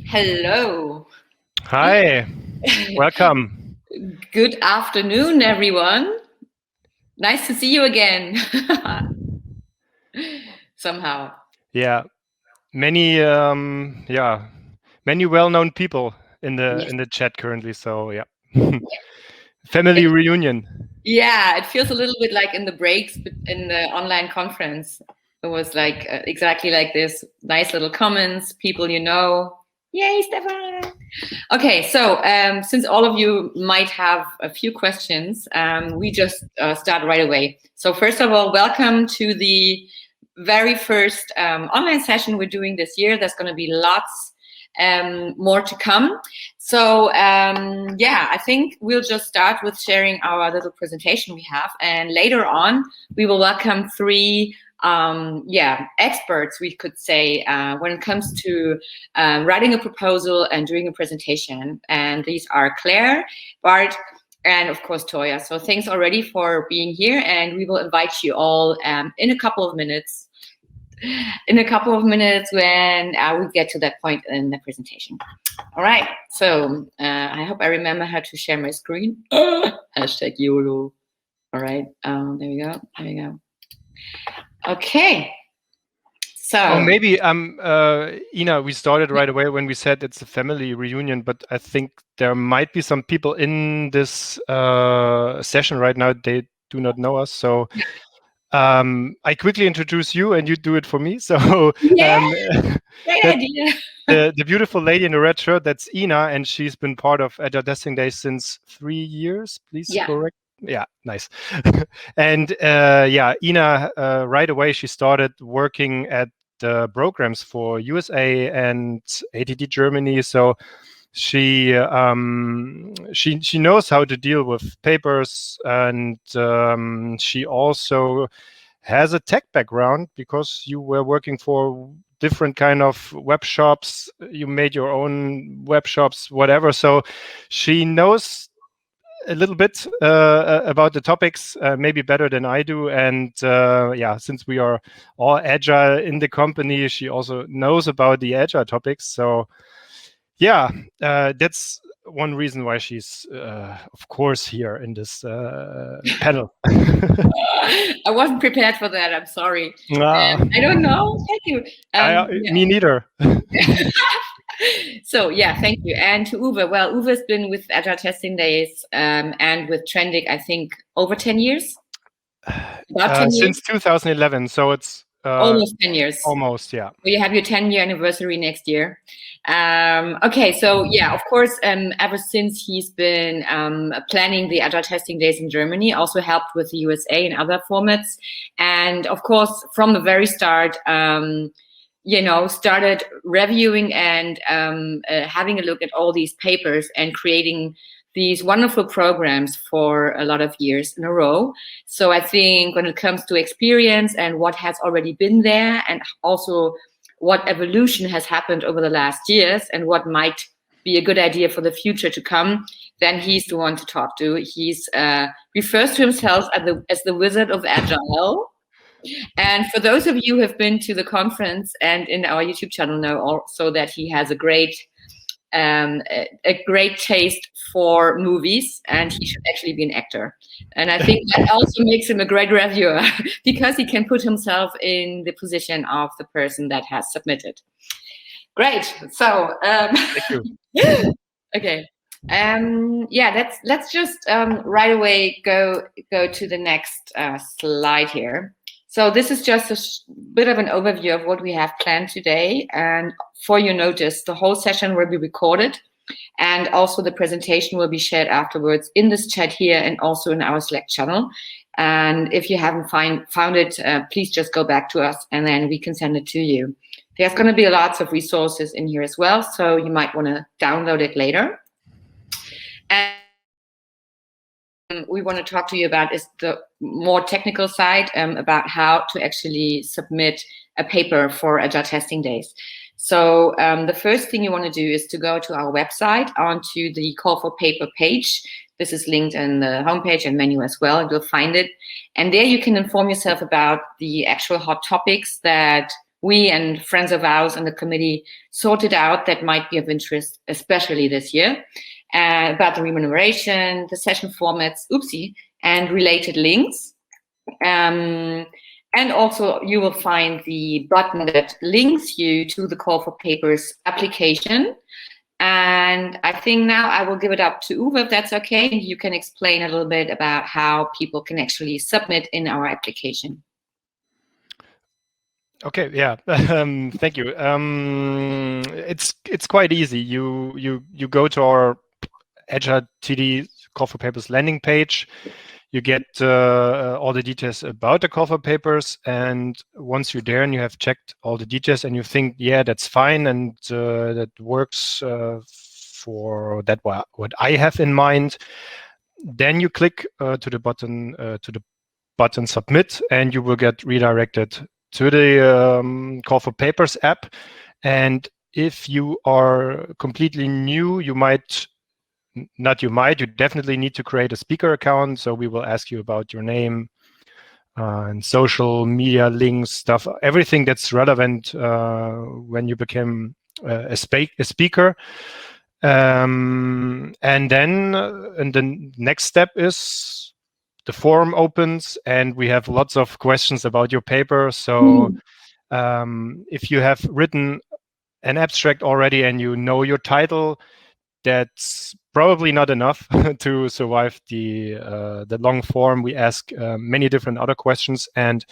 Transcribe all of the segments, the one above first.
Hello. Hi, welcome. Good afternoon, everyone. Nice to see you again. Somehow. Yeah, many many well-known people in Yes. the chat currently. So yeah, family reunion. Yeah, it feels a little bit like in the breaks in the online conference. It was like exactly like this. Nice little comments, people you know. Yay, Stefan! Okay, so since all of you might have a few questions, we just start right away. So first of all, welcome to the very first online session we're doing this year. There's going to be lots more to come. So yeah, I think we'll just start with sharing our little presentation we have, and later on we will welcome three experts, we could say, when it comes to writing a proposal and doing a presentation. And these are Clare, Bart, and of course Toya. So thanks already for being here, and we will invite you all in a couple of minutes when we get to that point in the presentation. All right, so I hope I remember how to share my screen. Hashtag YOLO. All right, there we go. Okay. So maybe Ina, we started right away when we said it's a family reunion, but I think there might be some people in this session right now. They do not know us, so I quickly introduce you and you do it for me. So great idea. The beautiful lady in the red shirt, that's Ina, and she's been part of Agile Testing Day since 3 years. Please correct. Yeah, nice. And Ina, right away, she started working at the programs for USA and ATD Germany. So she knows how to deal with papers, and she also has a tech background because you were working for different kind of web shops. You made your own web shops, whatever. So she knows a little bit about the topics, maybe better than I do. And since we are all agile in the company, she also knows about the agile topics. So yeah, that's one reason why she's, of course, here in this panel. I wasn't prepared for that. I'm sorry. I don't know. Thank you. Me neither. So yeah, thank you. And to Uwe. Well, Uwe's been with Agile Testing Days and with Trendic, I think, over 10 years. About 10 years? Since 2011. So it's almost 10 years. Almost, yeah. Well, you have your 10-year anniversary next year. Okay, so yeah, of course, ever since he's been planning the Agile Testing Days in Germany, also helped with the USA and other formats. And of course, from the very start, started reviewing and having a look at all these papers and creating these wonderful programs for a lot of years in a row. So I think when it comes to experience and what has already been there, and also what evolution has happened over the last years and what might be a good idea for the future to come, then he's the one to talk to. He's refers to himself as the Wizard of Agile. And for those of you who have been to the conference and in our YouTube channel know also that he has a great taste for movies, and he should actually be an actor. And I think that also makes him a great reviewer because he can put himself in the position of the person that has submitted. Great. So thank you. Okay. Let's just right away go to the next slide here. So this is just a bit of an overview of what we have planned today. And for your notice, the whole session will be recorded, and also the presentation will be shared afterwards in this chat here and also in our Slack channel. And if you haven't found it, please just go back to us and then we can send it to you. There's going to be lots of resources in here as well, so you might want to download it later. And we want to talk to you about is the more technical side, about how to actually submit a paper for Agile Testing Days. So the first thing you want to do is to go to our website, onto the call for paper page. This is linked in the homepage and menu as well. You'll find it. And there you can inform yourself about the actual hot topics that we and friends of ours on the committee sorted out that might be of interest, especially this year, about the remuneration, the session formats, and related links. And also you will find the button that links you to the Call for Papers application. And I think now I will give it up to Uwe, if that's okay. You can explain a little bit about how people can actually submit in our application. Okay, yeah, thank you. It's quite easy. You go to our AgileTD Call for Papers landing page. You get all the details about the Call for Papers, and once you're there and you have checked all the details and you think, yeah, that's fine and that works for that what I have in mind, then you click to the button submit, and you will get redirected to the Call for Papers app. And if you are completely new, you definitely need to create a speaker account. So we will ask you about your name and social media links, stuff, everything that's relevant when you became a speaker. And then and the next step is the forum opens, and we have lots of questions about your paper. So if you have written an abstract already and you know your title, that's probably not enough to survive the long form. We ask many different other questions, and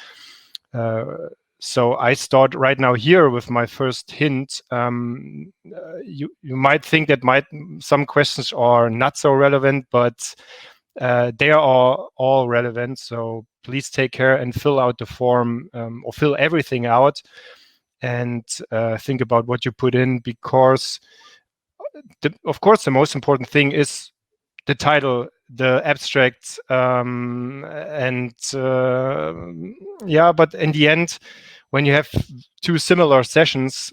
so I start right now here with my first hint. You might think that some questions are not so relevant, but they are all relevant. So please take care and fill out the form or fill everything out, and think about what you put in, because of course, the most important thing is the title, the abstract, and yeah. But in the end, when you have two similar sessions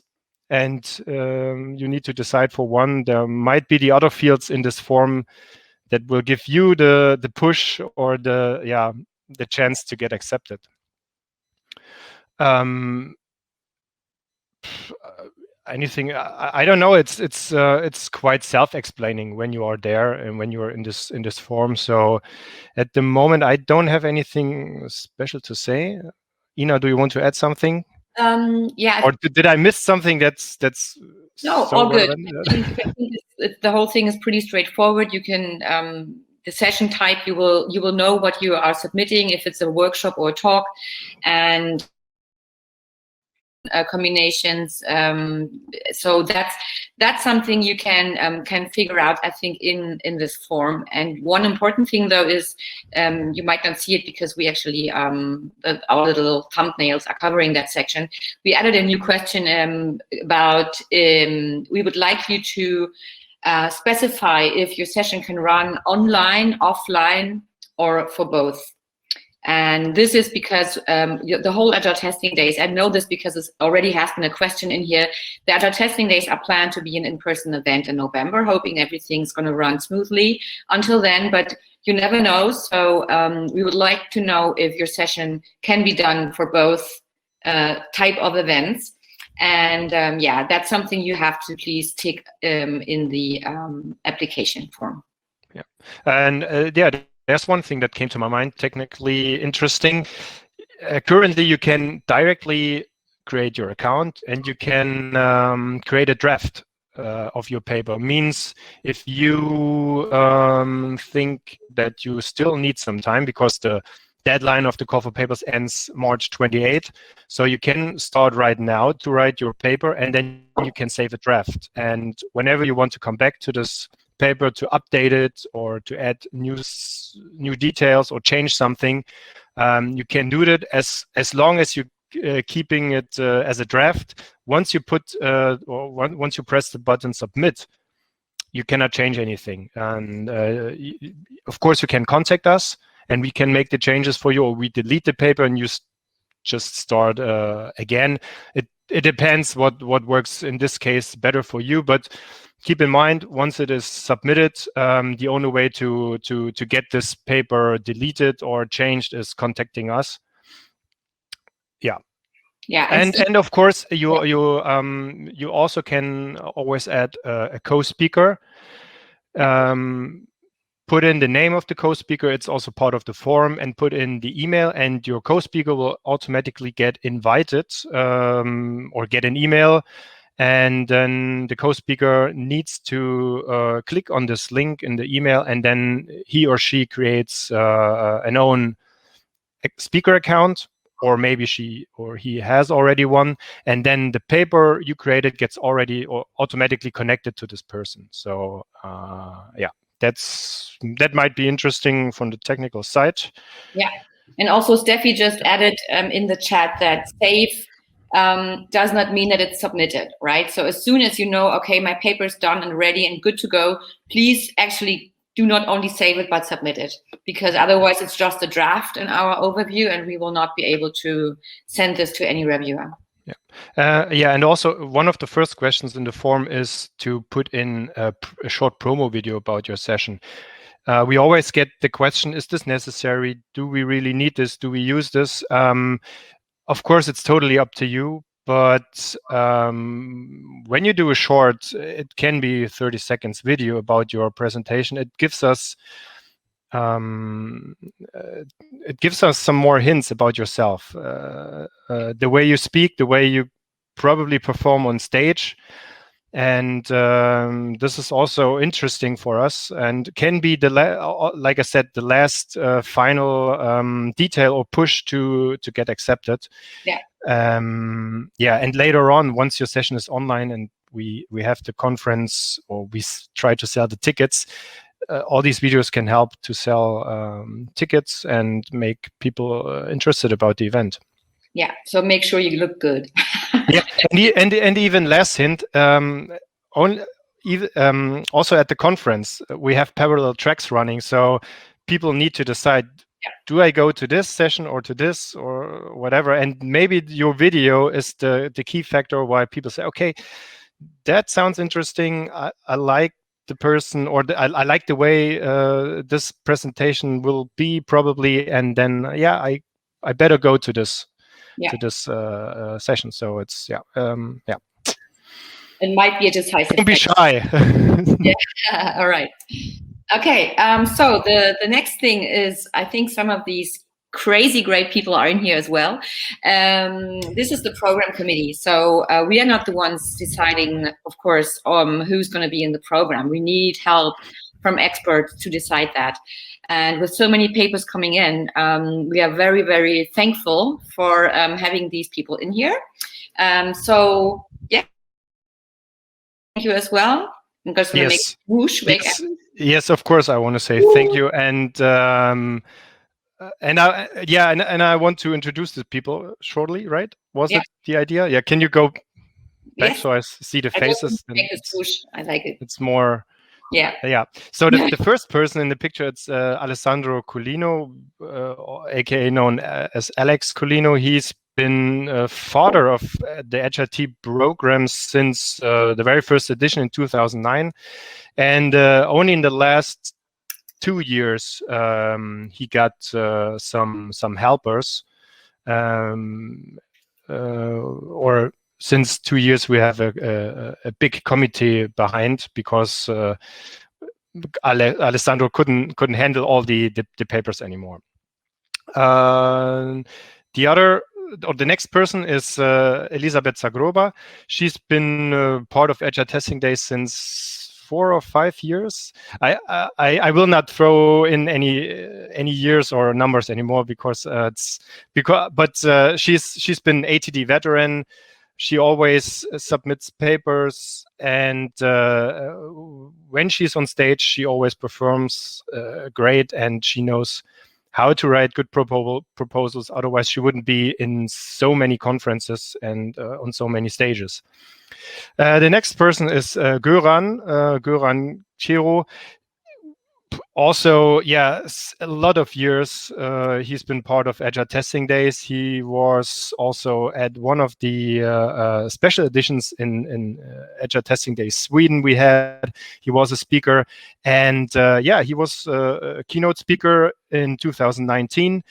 and you need to decide for one, there might be the other fields in this form that will give you the push or the chance to get accepted. Anything, I don't know. It's quite self-explaining when you are there and when you are in this form. So at the moment, I don't have anything special to say. Ina, do you want to add something? Yeah. Or did I miss something that's no, so all good. relevant? I think the whole thing is pretty straightforward. You can the session type, you will know what you are submitting, if it's a workshop or a talk, and combinations. So that's something you can figure out, I think, in this form. And one important thing, though, is you might not see it because we actually our little thumbnails are covering that section. We added a new question about we would like you to specify if your session can run online, offline, or for both. And this is because the whole Agile testing days, I know this because it already has been a question in here. The Agile testing days are planned to be an in-person event in November, hoping everything's going to run smoothly until then, but you never know. So we would like to know if your session can be done for both type of events. And yeah, that's something you have to please tick in the application form. Yeah, and yeah, there's one thing that came to my mind, technically interesting. Currently, you can directly create your account and you can create a draft of your paper. Means if you think that you still need some time, because the deadline of the Call for Papers ends March 28th, so you can start right now to write your paper, and then you can save a draft. And whenever you want to come back to this paper to update it or to add new details or change something, you can do that as long as you keeping it as a draft. Once you once you press the button submit, you cannot change anything. And of course, you can contact us and we can make the changes for you, or we delete the paper and you just start again. It depends what works in this case better for you, but keep in mind, once it is submitted, the only way to get this paper deleted or changed is contacting us. Yeah. Yeah, and of course you also can always add a co-speaker. Put in the name of the co-speaker. It's also part of the forum, and put in the email, and your co-speaker will automatically get invited or get an email. And then the co-speaker needs to click on this link in the email, and then he or she creates an own speaker account, or maybe she or he has already one, and then the paper you created gets already or automatically connected to this person. So yeah, that might be interesting from the technical side. Yeah, and also Steffi just added in the chat that save does not mean that it's submitted, right? So as soon as you know, okay, my paper is done and ready and good to go, please actually do not only save it, but submit it, because otherwise it's just a draft in our overview and we will not be able to send this to any reviewer. Yeah, and also one of the first questions in the form is to put in a short promo video about your session. We always get the question, is this necessary? Do we really need this? Do we use this? Of course, it's totally up to you. But when you do a short, it can be 30 seconds video about your presentation. It gives us some more hints about yourself, the way you speak, the way you probably perform on stage. And this is also interesting for us, and can be like I said, the last final detail or push to get accepted. Yeah. Yeah, and later on, once your session is online and we have the conference, or we try to sell the tickets, all these videos can help to sell tickets and make people interested about the event. Yeah, so make sure you look good. Yeah, and even last hint, also at the conference, we have parallel tracks running, so people need to decide, do I go to this session or to this or whatever? And maybe your video is the key factor why people say, okay, that sounds interesting. I like the person, or I like the way this presentation will be probably, and then I better go to this. To this session. So it's it might be a decisive. Don't be shy. Yeah. All right. Okay. So the next thing is, I think some of these crazy great people are in here as well. This is the program committee. So we are not the ones deciding, of course, who's going to be in the program. We need help from experts to decide that. And with so many papers coming in, we are very, very thankful for having these people in here. So, yeah, thank you as well. I'm just going to make whoosh. Yes, of course, I want to say thank you. And I want to introduce the people shortly, right? Was it the idea? Yeah, can you go back so I see the faces? I like it. It's more... Yeah. So the first person in the picture, it's Alessandro Colino, aka known as Alex Colino. He's been father of the AgileTD program since the very first edition in 2009, and only in the last 2 years he got some helpers, or since 2 years we have a big committee behind, because Alessandro couldn't handle all the papers anymore. The next person is Elisabeth Zagroba. She's been part of Agile Testing Days since 4 or 5 years. I will not throw in any years or numbers anymore, but she's been ATD veteran. She always submits papers, and when she's on stage, she always performs great, and she knows how to write good proposals. Otherwise, she wouldn't be in so many conferences and on so many stages. The next person is Göran Chiro. Also, a lot of years he's been part of Agile Testing Days. He was also at one of the special editions in Agile Testing Days Sweden we had. He was a speaker, and he was a keynote speaker in 2019.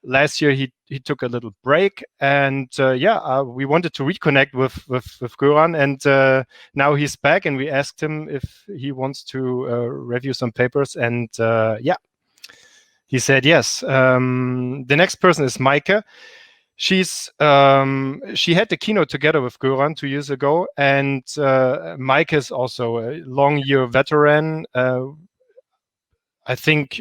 last year he took a little break, and we wanted to reconnect with Göran, and now he's back, and we asked him if he wants to review some papers, and he said yes. The next person is Maike. She had the keynote together with Göran 2 years ago, and Maike is also a long-year veteran. I think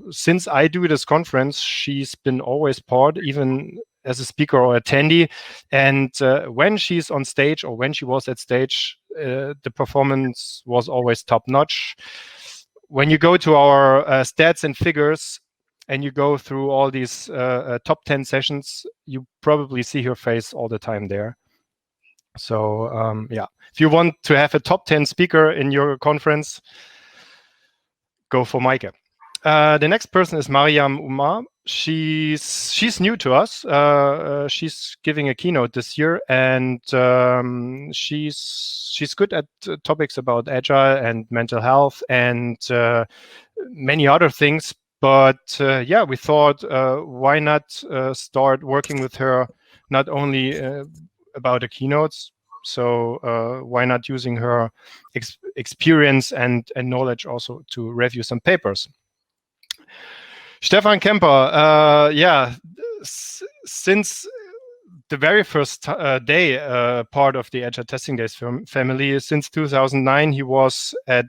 since I do this conference, she's been always part, even as a speaker or attendee. And when she's on stage, or when she was at stage, the performance was always top-notch. When you go to our stats and figures, and you go through all these top 10 sessions, you probably see her face all the time there. So if you want to have a top 10 speaker in your conference, go for Maike. The next person is Mariam Umar. She's new to us. She's giving a keynote this year, and she's good at topics about Agile and mental health and many other things. But we thought, why not start working with her, not only about the keynotes, so why not using her experience and knowledge also to review some papers. Stefan Kemper, since the very first day, part of the Agile Testing Days family, since 2009, he was at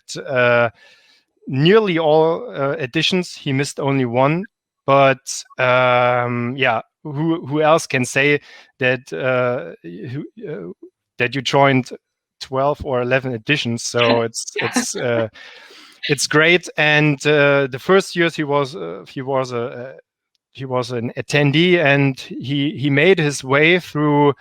nearly all editions. He missed only one, but who else can say that that you joined 12 or 11 editions? So it's great. And the first years he was an attendee, and he made his way through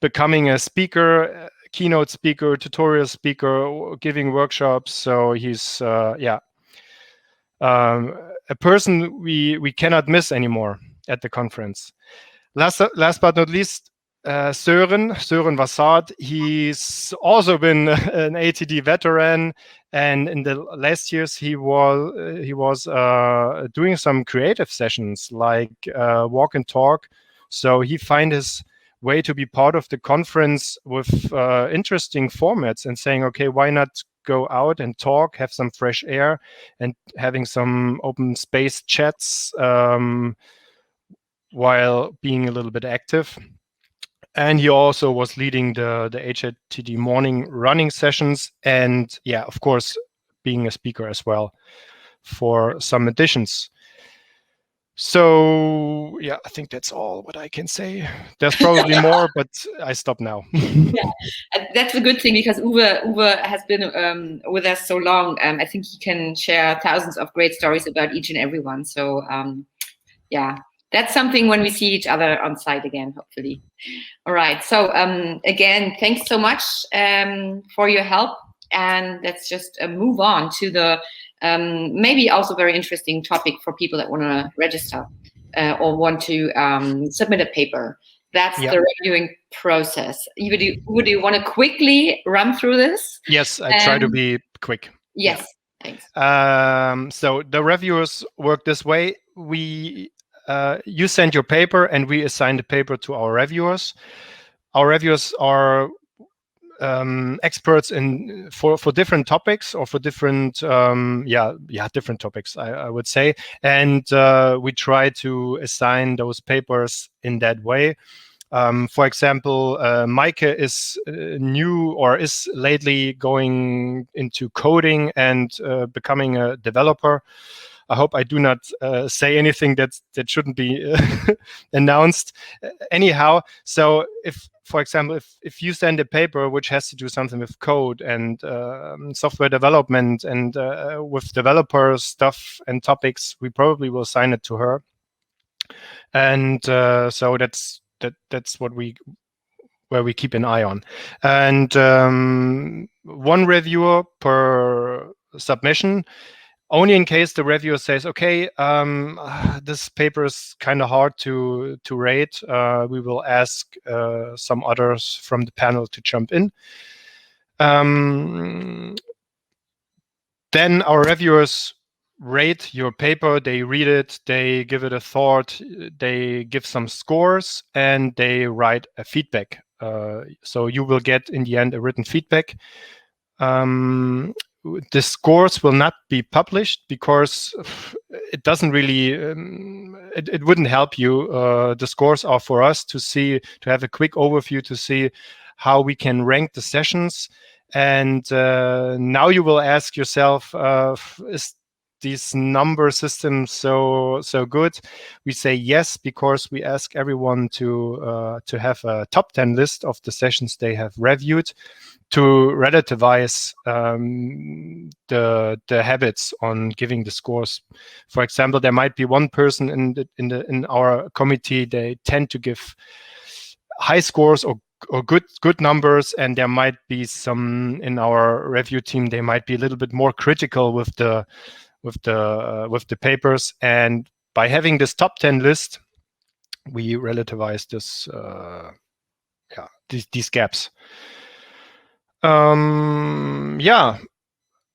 becoming a speaker, keynote speaker, tutorial speaker, giving workshops. So he's a person we cannot miss anymore at the conference. Last but not least, Søren Vassard. He's also been an ATD veteran, and in the last years he was doing some creative sessions like walk and talk. So he find his way to be part of the conference with interesting formats and saying, okay, why not go out and talk, have some fresh air, and having some open space chats while being a little bit active. And he also was leading the AgileTD morning running sessions, and of course, being a speaker as well for some editions. So I think that's all what I can say. There's probably more, but I stop now. That's a good thing, because Uwe has been with us so long. I think he can share thousands of great stories about each and every one. So that's something when we see each other on site again, hopefully. All right. So again, thanks so much for your help. And let's just move on to the maybe also very interesting topic for people that want to register or want to submit a paper. That's the reviewing process. Would you want to quickly run through this? Yes, I try to be quick. Yes, thanks. So the reviewers work this way. You send your paper, and we assign the paper to our reviewers. Our reviewers are experts for different topics, or for different different topics, I would say, and we try to assign those papers in that way. For example, Maike is new, or is lately going into coding and becoming a developer. I hope I do not say anything that shouldn't be announced. Anyhow, so for example, if you send a paper which has to do something with code and software development and with developer stuff and topics, we probably will assign it to her. And so that's where we keep an eye on. And one reviewer per submission. Only in case the reviewer says, okay, this paper is kind of hard to rate, we will ask some others from the panel to jump in. Then our reviewers rate your paper, they read it, they give it a thought, they give some scores, and they write a feedback. So you will get in the end a written feedback. The scores will not be published because it doesn't really, it wouldn't help you. The scores are for us to see, to have a quick overview to see how we can rank the sessions. And now you will ask yourself, is these number systems so good? We say yes, because we ask everyone to have a top 10 list of the sessions they have reviewed, to relativize the habits on giving the scores. For example, there might be one person in our committee, they tend to give high scores or good numbers, and there might be some in our review team, they might be a little bit more critical with the papers. And by having this top 10 list, we relativize this these gaps.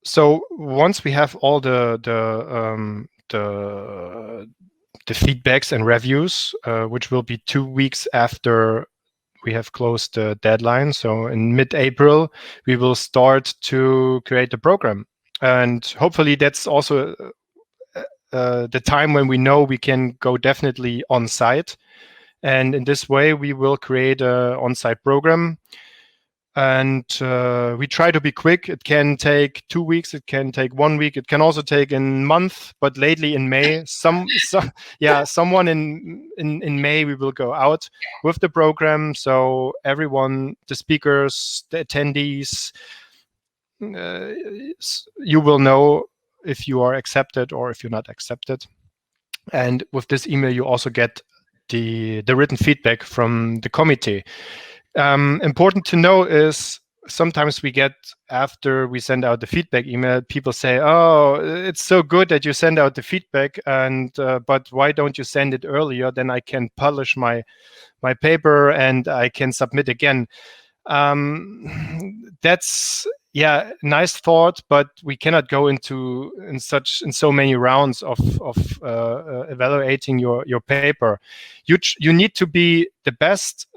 So once we have all the feedbacks and reviews, which will be 2 weeks after we have closed the deadline, so in mid-April, we will start to create the program. And hopefully that's also the time when we know we can go definitely on site. And in this way, we will create an on-site program. And we try to be quick. It can take 2 weeks. It can take 1 week. It can also take a month. But lately in May, someone in May, we will go out with the program. So everyone, the speakers, the attendees, you will know if you are accepted or if you're not accepted. And with this email, you also get the written feedback from the committee. Important to know is sometimes we get, after we send out the feedback email, people say, "Oh, it's so good that you send out the feedback, and but why don't you send it earlier? Then I can publish my paper and I can submit again." That's nice thought, but we cannot go in so many rounds of evaluating your paper. You need to be the best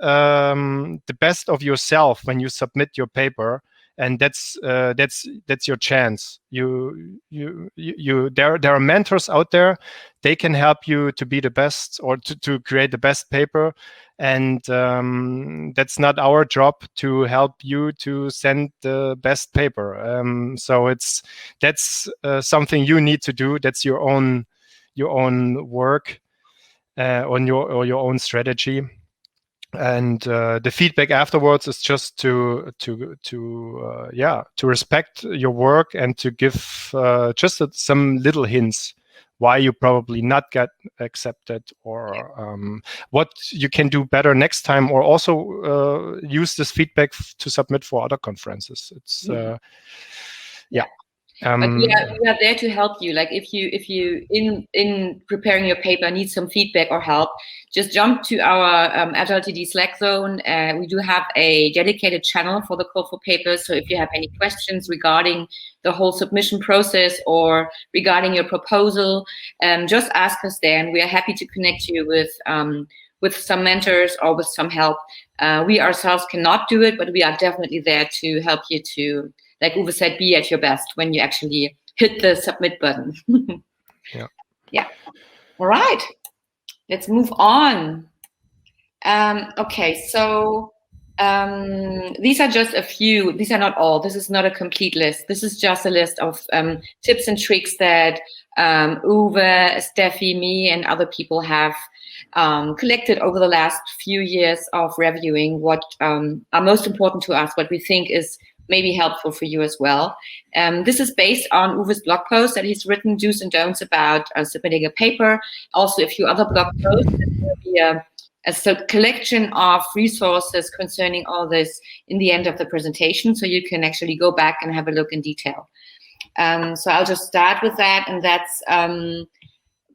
of yourself when you submit your paper, and that's your chance. There are mentors out there. They can help you to be the best, or to create the best paper. And that's not our job to help you to send the best paper. So that's something you need to do. That's your own work on your own strategy. And the feedback afterwards is just to respect your work and to give just some little hints why you probably not get accepted, or what you can do better next time, or also use this feedback to submit for other conferences. It's But we are there to help you. Like if you in preparing your paper need some feedback or help, just jump to our AgileTD Slack zone. We do have a dedicated channel for the call for papers. So if you have any questions regarding the whole submission process or regarding your proposal, just ask us there, and we are happy to connect you with some mentors or with some help. We ourselves cannot do it, but we are definitely there to help you to, like Uwe said, be at your best when you actually hit the submit button. Yeah. All right. Let's move on. Okay, so these are just a few. These are not all. This is not a complete list. This is just a list of tips and tricks that Uwe, Steffi, me, and other people have collected over the last few years of reviewing what are most important to us, what we think is maybe helpful for you as well. This is based on Uwe's blog post that he's written, do's and don'ts about submitting a paper. Also, a few other blog posts. There will be a collection of resources concerning all this in the end of the presentation, so you can actually go back and have a look in detail. So I'll just start with that, and that's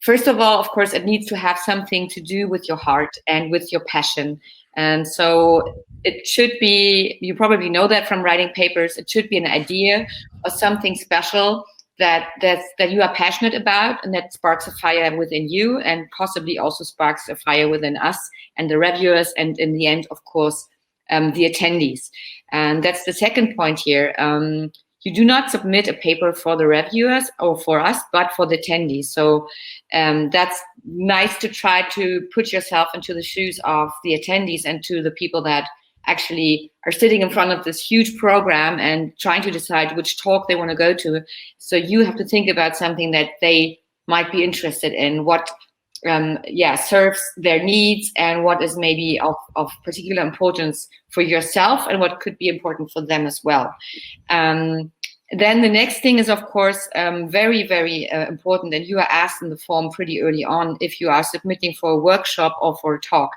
first of all, of course, it needs to have something to do with your heart and with your passion. And so it should be, you probably know that from writing papers, it should be an idea or something special that you are passionate about, and that sparks a fire within you, and possibly also sparks a fire within us and the reviewers, and in the end, of course, the attendees. And that's the second point here. You do not submit a paper for the reviewers or for us, but for the attendees. So that's nice to try to put yourself into the shoes of the attendees and to the people that actually are sitting in front of this huge program and trying to decide which talk they want to go to. So you have to think about something that they might be interested in, what serves their needs, and what is maybe of particular importance for yourself and what could be important for them as well. Then the next thing is, of course, very, very important, and you are asked in the form pretty early on if you are submitting for a workshop or for a talk.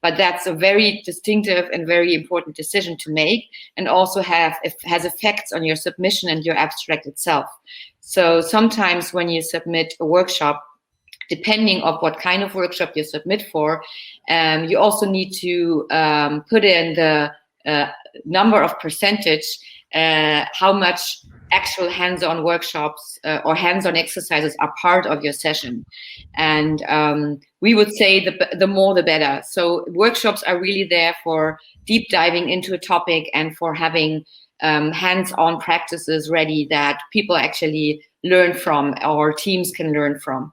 But that's a very distinctive and very important decision to make, and also has effects on your submission and your abstract itself. So sometimes when you submit a workshop, depending on what kind of workshop you submit for, you also need to put in the number of percentage, how much actual hands-on workshops or hands-on exercises are part of your session. And we would say the more the better. So workshops are really there for deep diving into a topic and for having hands-on practices ready that people actually learn from, or teams can learn from.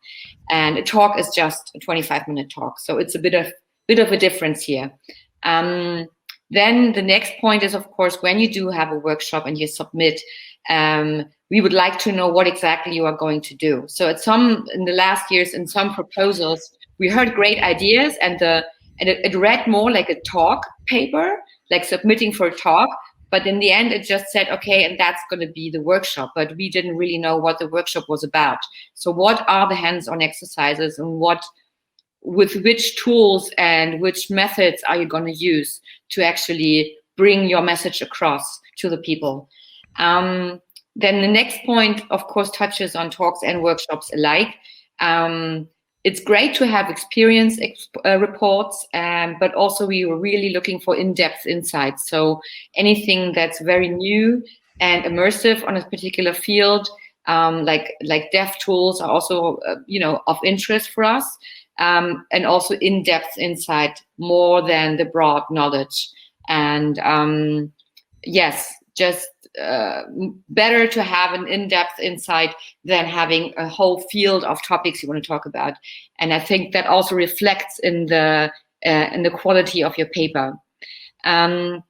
And a talk is just a 25-minute talk. So it's a bit of a difference here. Then the next point is, of course, when you do have a workshop and you submit, we would like to know what exactly you are going to do. So in the last years, in some proposals, we heard great ideas, and it read more like a talk paper, like submitting for a talk. But in the end, it just said, okay, and that's going to be the workshop. But we didn't really know what the workshop was about. So what are the hands-on exercises, and with which tools and which methods are you going to use to actually bring your message across to the people? Then the next point, of course, touches on talks and workshops alike. It's great to have experience reports, but also we were really looking for in-depth insights. So anything that's very new and immersive on a particular field, like dev tools, are also of interest for us. And also in-depth insight more than the broad knowledge. And yes, just better to have an in-depth insight than having a whole field of topics you want to talk about. And I think that also reflects in the quality of your paper. The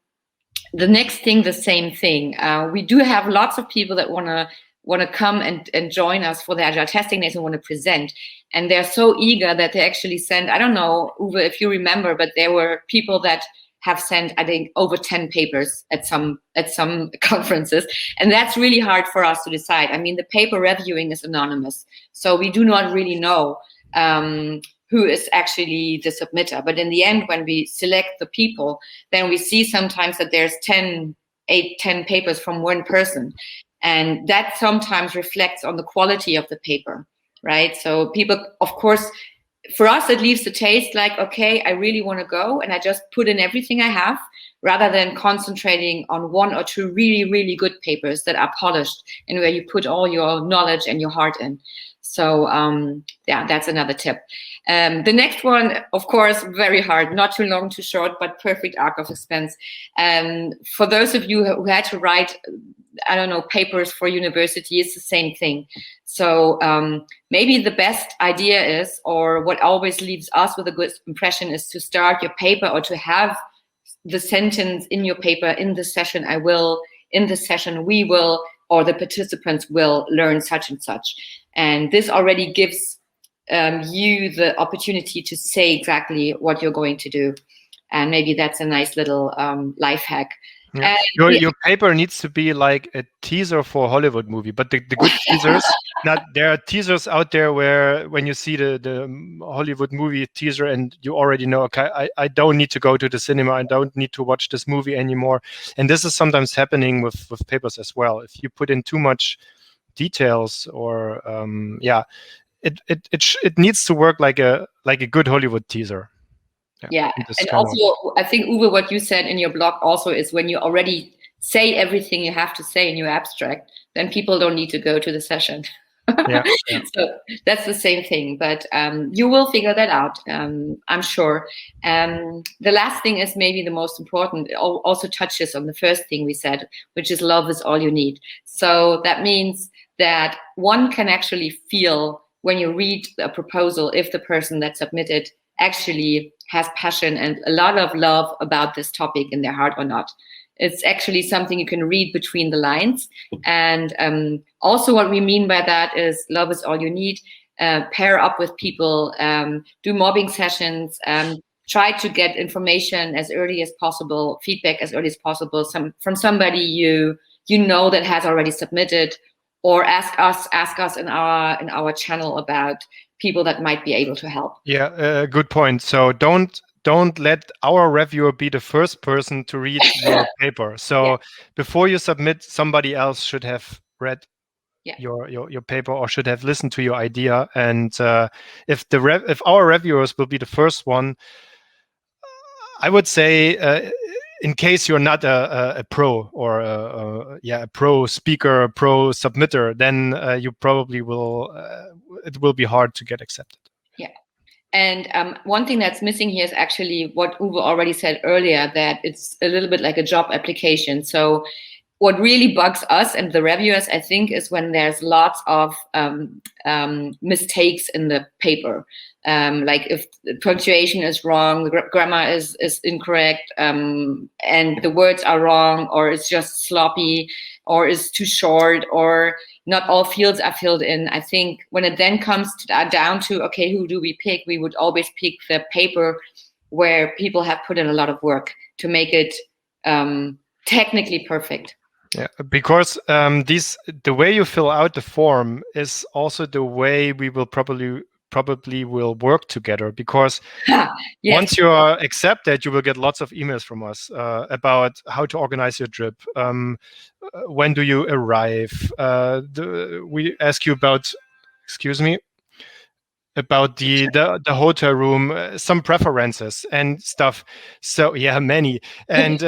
next thing, the same thing. We do have lots of people that want to come and join us for the Agile Testing Days and want to present. And they're so eager that they actually send, I don't know, Uwe, if you remember, but there were people that have sent, I think, over 10 papers at some conferences. And that's really hard for us to decide. I mean, the paper reviewing is anonymous. So we do not really know who is actually the submitter. But in the end, when we select the people, then we see sometimes that there's 10 papers from one person. And that sometimes reflects on the quality of the paper, right? So people, of course, for us, it leaves the taste like, okay, I really want to go, and I just put in everything I have, rather than concentrating on one or two really, really good papers that are polished and where you put all your knowledge and your heart in. So yeah, that's another tip. The next one, of course, very hard, not too long, too short, but perfect arc of expense. For those of you who had to write, I don't know, papers for university, it's the same thing. So maybe the best idea is, or what always leaves us with a good impression, is to start your paper or to have the sentence in your paper, in the session I will, in the session we will, or the participants will learn such and such. And this already gives you the opportunity to say exactly what you're going to do. And maybe that's a nice little life hack. Yeah. Your paper needs to be like a teaser for a Hollywood movie, but the good teasers, there are teasers out there where when you see the Hollywood movie teaser and you already know, okay, I don't need to go to the cinema, I don't need to watch this movie anymore. And this is sometimes happening with papers as well. If you put in too much details, or it needs to work like a good Hollywood teaser. Yeah. And also, I think, Uwe, what you said in your blog also is when you already say everything you have to say in your abstract, then people don't need to go to the session. Yeah. So that's the same thing, but you will figure that out, I'm sure. The last thing is maybe the most important. It also touches on the first thing we said, which is love is all you need. So that means that one can actually feel when you read a proposal if the person that submitted actually has passion and a lot of love about this topic in their heart or not. It's actually something you can read between the lines. And also what we mean by that is love is all you need. Pair up with people, do mobbing sessions, try to get information as early as possible, feedback as early as possible from somebody you know that has already submitted, or ask us in our channel about people that might be able to help. Yeah, good point. So don't let our reviewer be the first person to read your paper. So before you submit, somebody else should have read your paper or should have listened to your idea. And if our reviewers will be the first one, I would say, in case you're not a pro or a pro speaker, a pro submitter, then you probably will. It will be hard to get accepted. Yeah. And one thing that's missing here is actually what Uwe already said earlier, that it's a little bit like a job application. So what really bugs us and the reviewers, I think, is when there's lots of mistakes in the paper. Like if the punctuation is wrong, the grammar is incorrect, and the words are wrong, or it's just sloppy, or is too short, or not all fields are filled in. I think when it then comes down to, okay, who do we pick? We would always pick the paper where people have put in a lot of work to make it technically perfect. Yeah, because the way you fill out the form is also the way we will probably will work together, because once you are accepted, you will get lots of emails from us about how to organize your trip. When do you arrive? We ask you about, about the hotel room, some preferences and stuff. So many. And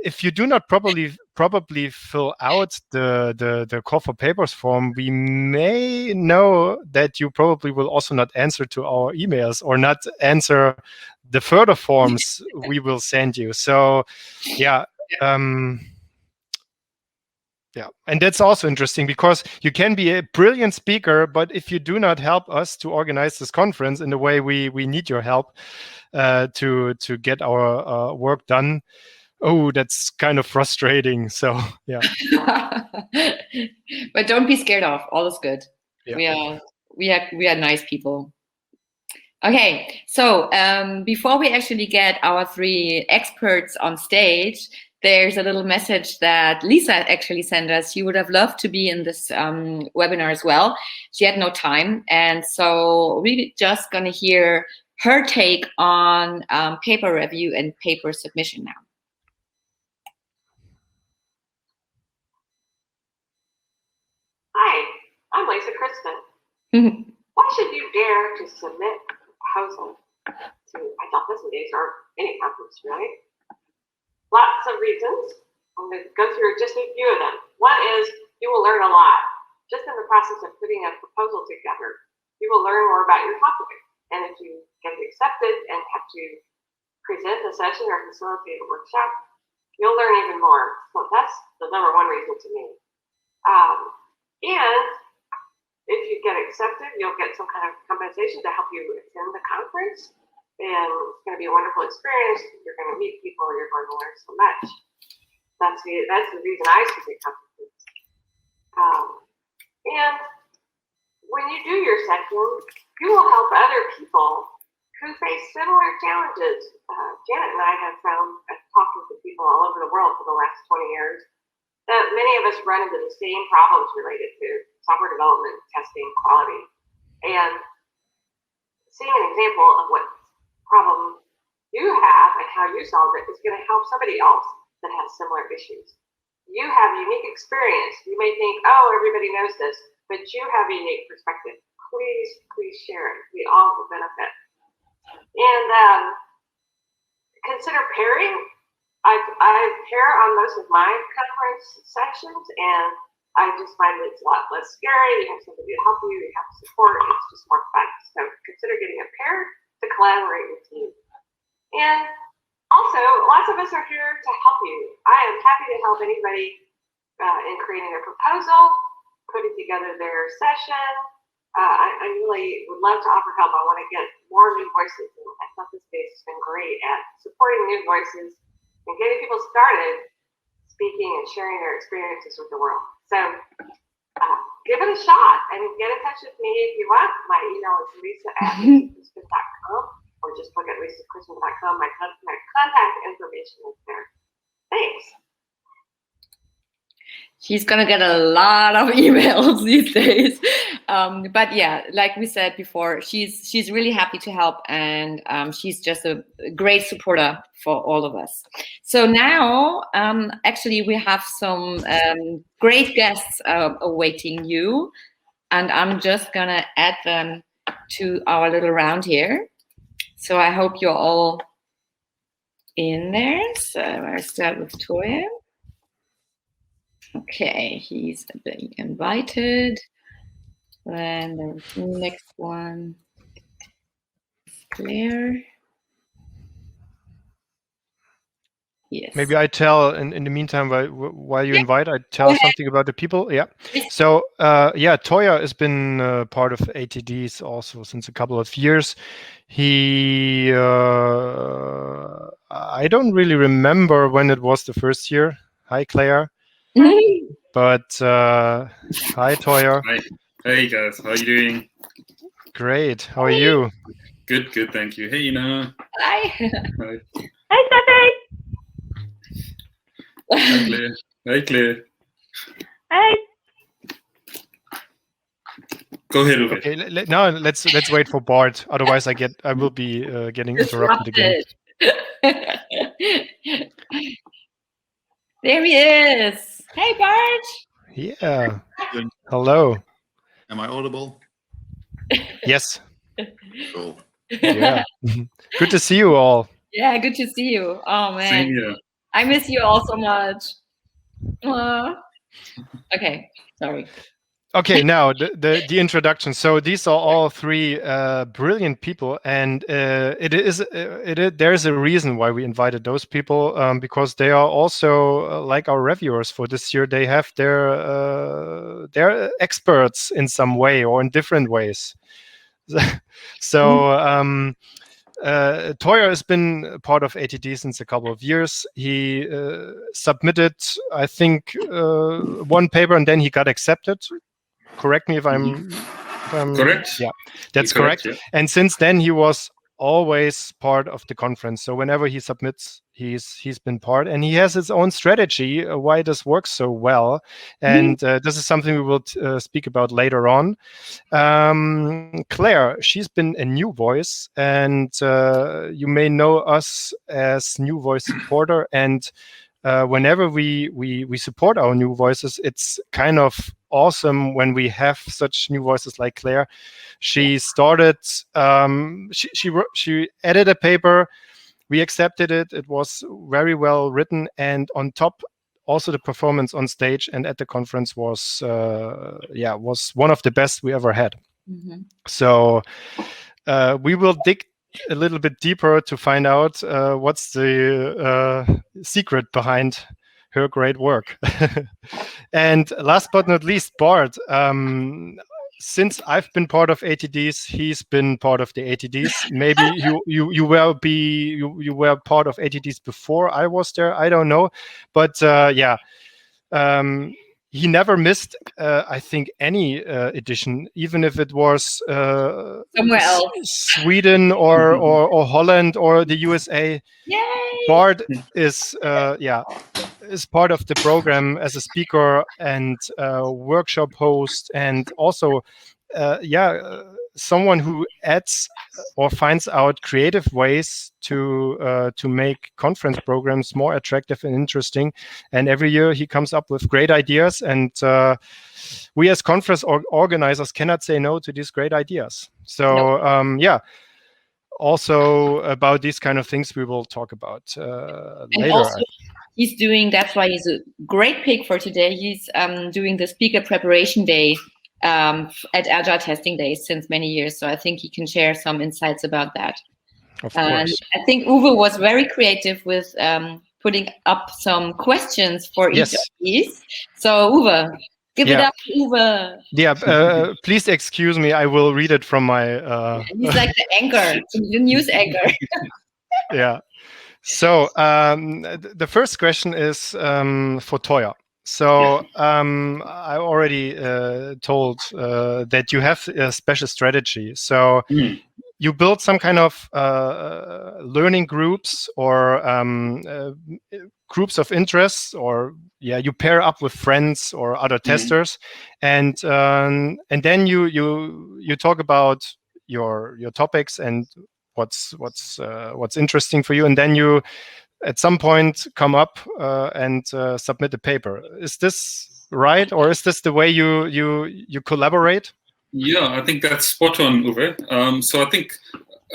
if you do not probably fill out the call for papers form, we may know that you probably will also not answer to our emails or not answer the further forms we will send you. So and that's also interesting, because you can be a brilliant speaker, but if you do not help us to organize this conference in the way we need your help to get our work done, that's kind of frustrating. So but don't be scared off. All is good. Yeah. We are nice people. Okay, so before we actually get our three experts on stage, there's a little message that Lisa actually sent us. She would have loved to be in this webinar as well. She had no time. And so we're just going to hear her take on paper review and paper submission now. Hi, I'm Lisa Crispin. Why should you dare to submit a proposal to Agile Days or any conference, right? Lots of reasons. I'm going to go through just a few of them. One is you will learn a lot. Just in the process of putting a proposal together, you will learn more about your topic. And if you get accepted and have to present a session or facilitate a workshop, you'll learn even more. So that's the number one reason to me. And if you get accepted, you'll get some kind of compensation to help you attend the conference. And it's going to be a wonderful experience. You're going to meet people. You're going to learn so much. That's the reason I submit conferences. And when you do your section, you will help other people who face similar challenges. Janet and I have found, talking to people all over the world for the last 20 years, that many of us run into the same problems related to software development, testing, quality. And seeing an example of what problem you have and how you solve it is going to help somebody else that has similar issues. You have unique experience. You may think, oh, everybody knows this, but you have a unique perspective. Please share it. We all will benefit. And consider pairing I pair on most of my conference sessions, and I just find it's a lot less scary. You have somebody to help you, you have support, it's just more fun. So consider getting a pair to collaborate with you. And also, lots of us are here to help you. I am happy to help anybody in creating a proposal, putting together their session. I really would love to offer help. I want to get more new voices. And I thought this space has been great at supporting new voices and getting people started speaking and sharing their experiences with the world. So give it a shot and get in touch with me if you want. My email is lisa@lisachrisman.com, or just look at lisachrisman.com. My contact information is there. Thanks. She's gonna get a lot of emails these days, but yeah, like we said before, she's really happy to help, and she's just a great supporter for all of us. So now, actually, we have some great guests awaiting you, and I'm just gonna add them to our little round here. So I hope you're all in there. So I start with Toya. Okay, he's being invited. Then there's the next one, Clare. Yes. Maybe I tell in the meantime while you invite, I tell something about the people. Yeah. So Toya has been part of ATDs also since a couple of years. He I don't really remember when it was the first year. Hi, Clare. But hi, Toya. Hi. Hey guys, how are you doing? Great. How are you? Good, thank you. Hey, Ina. Hi. Hi. Hi, Stephanie. Hi, Claire. Hi, Claire. Hi. Go ahead, Uwe. Okay. Now let's wait for Bart. Otherwise, I will be getting interrupted again. There he is. Hey, Bart. Yeah. Hello. Am I audible? Yes. Cool. Yeah. Good to see you all. Yeah, good to see you. Oh man, Same here. I miss you all so much. Okay, sorry. Okay, now the introduction. So these are all three brilliant people, and there's a reason why we invited those people, because they are also like our reviewers for this year. They have they're experts in some way or in different ways. So Toya has been part of ATD since a couple of years. He submitted, I think, one paper, and then he got accepted. Correct me if I'm correct. Yeah, that's correct. Yeah. And since then, he was always part of the conference. So whenever he submits, he's been part, and he has his own strategy why this works so well. And this is something we will speak about later on. Clare, she's been a new voice, and you may know us as new voice supporter. And whenever we support our new voices, it's kind of awesome when we have such new voices like Clare. She started, she edited a paper, we accepted it, it was very well written, and on top, also the performance on stage and at the conference was one of the best we ever had. So we will dig a little bit deeper to find out what's the secret behind her great work. And last but not least, Bart. Since I've been part of ATDs, he's been part of the ATDs. Maybe you were part of ATDs before I was there. I don't know, but he never missed, I think, any edition, even if it was somewhere else, Sweden or Holland or the USA. Yay! Bart is part of the program as a speaker and workshop host, and also someone who adds or finds out creative ways to make conference programs more attractive and interesting. And every year he comes up with great ideas, and we as conference organizers cannot say no to these great ideas. So also about these kind of things we will talk about And later. also, he's doing, that's why he's a great pick for today. He's doing the speaker preparation day at Agile Testing Days since many years. So I think he can share some insights about that. Of And course. I think Uwe was very creative with putting up some questions for each of these. So Uwe, give it up, Uwe. Yeah, please excuse me. I will read it from my. He's like the anchor, the news anchor. Yeah. So the first question is for Toya. So I already told that you have a special strategy. So you build some kind of learning groups or groups of interests, or you pair up with friends or other testers, and then you talk about your topics and what's interesting for you, and then you at some point come up and submit a paper. Is this right, or is this the way you collaborate? Yeah, I think that's spot on, Uwe. So I think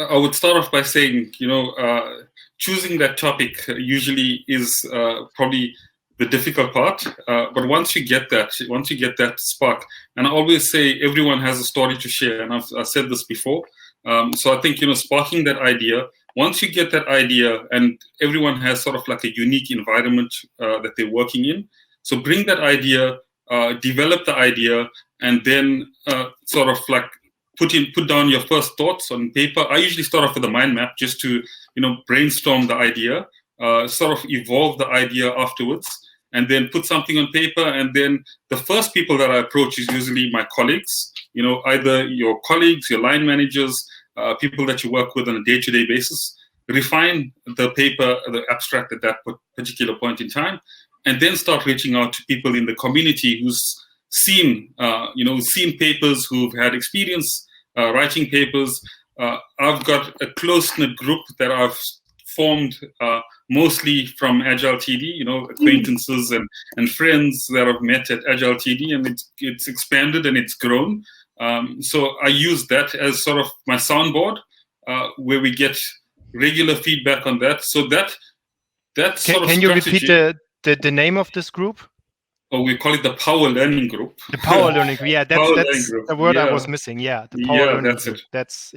I would start off by saying, choosing that topic usually is probably the difficult part. But once you get that spark, and I always say everyone has a story to share, and I've said this before. So I think, sparking that idea, once you get that idea, and everyone has sort of like a unique environment that they're working in. So bring that idea, develop the idea, and then sort of like put down your first thoughts on paper. I usually start off with a mind map just to, brainstorm the idea, sort of evolve the idea afterwards, and then put something on paper. And then the first people that I approach is usually my colleagues, either your colleagues, your line managers, people that you work with on a day-to-day basis. Refine the paper, the abstract at that particular point in time, and then start reaching out to people in the community who's seen papers, who've had experience writing papers. I've got a close-knit group that I've formed mostly from AgileTD, acquaintances and friends that I've met at AgileTD, and it's expanded and it's grown. So I use that as sort of my soundboard, where we get regular feedback on that. So that's sort of Can you repeat the name of this group? Oh, we call it the Power Learning Group. The Power Learning Group. Yeah, that's the word I was missing. Yeah, the Power Learning that's Group. It. That's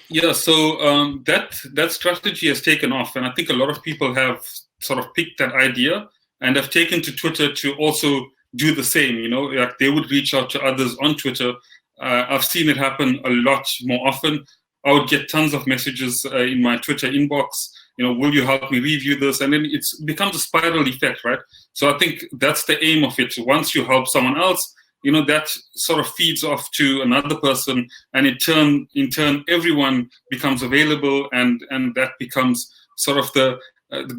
Yeah, so that strategy has taken off, and I think a lot of people have sort of picked that idea and have taken to Twitter to also do the same. Like they would reach out to others on Twitter. I've seen it happen a lot more often. I would get tons of messages in my Twitter inbox. Will you help me review this? And then it becomes a spiral effect, right? So I think that's the aim of it. Once you help someone else, that sort of feeds off to another person, and in turn, everyone becomes available, and that becomes sort of the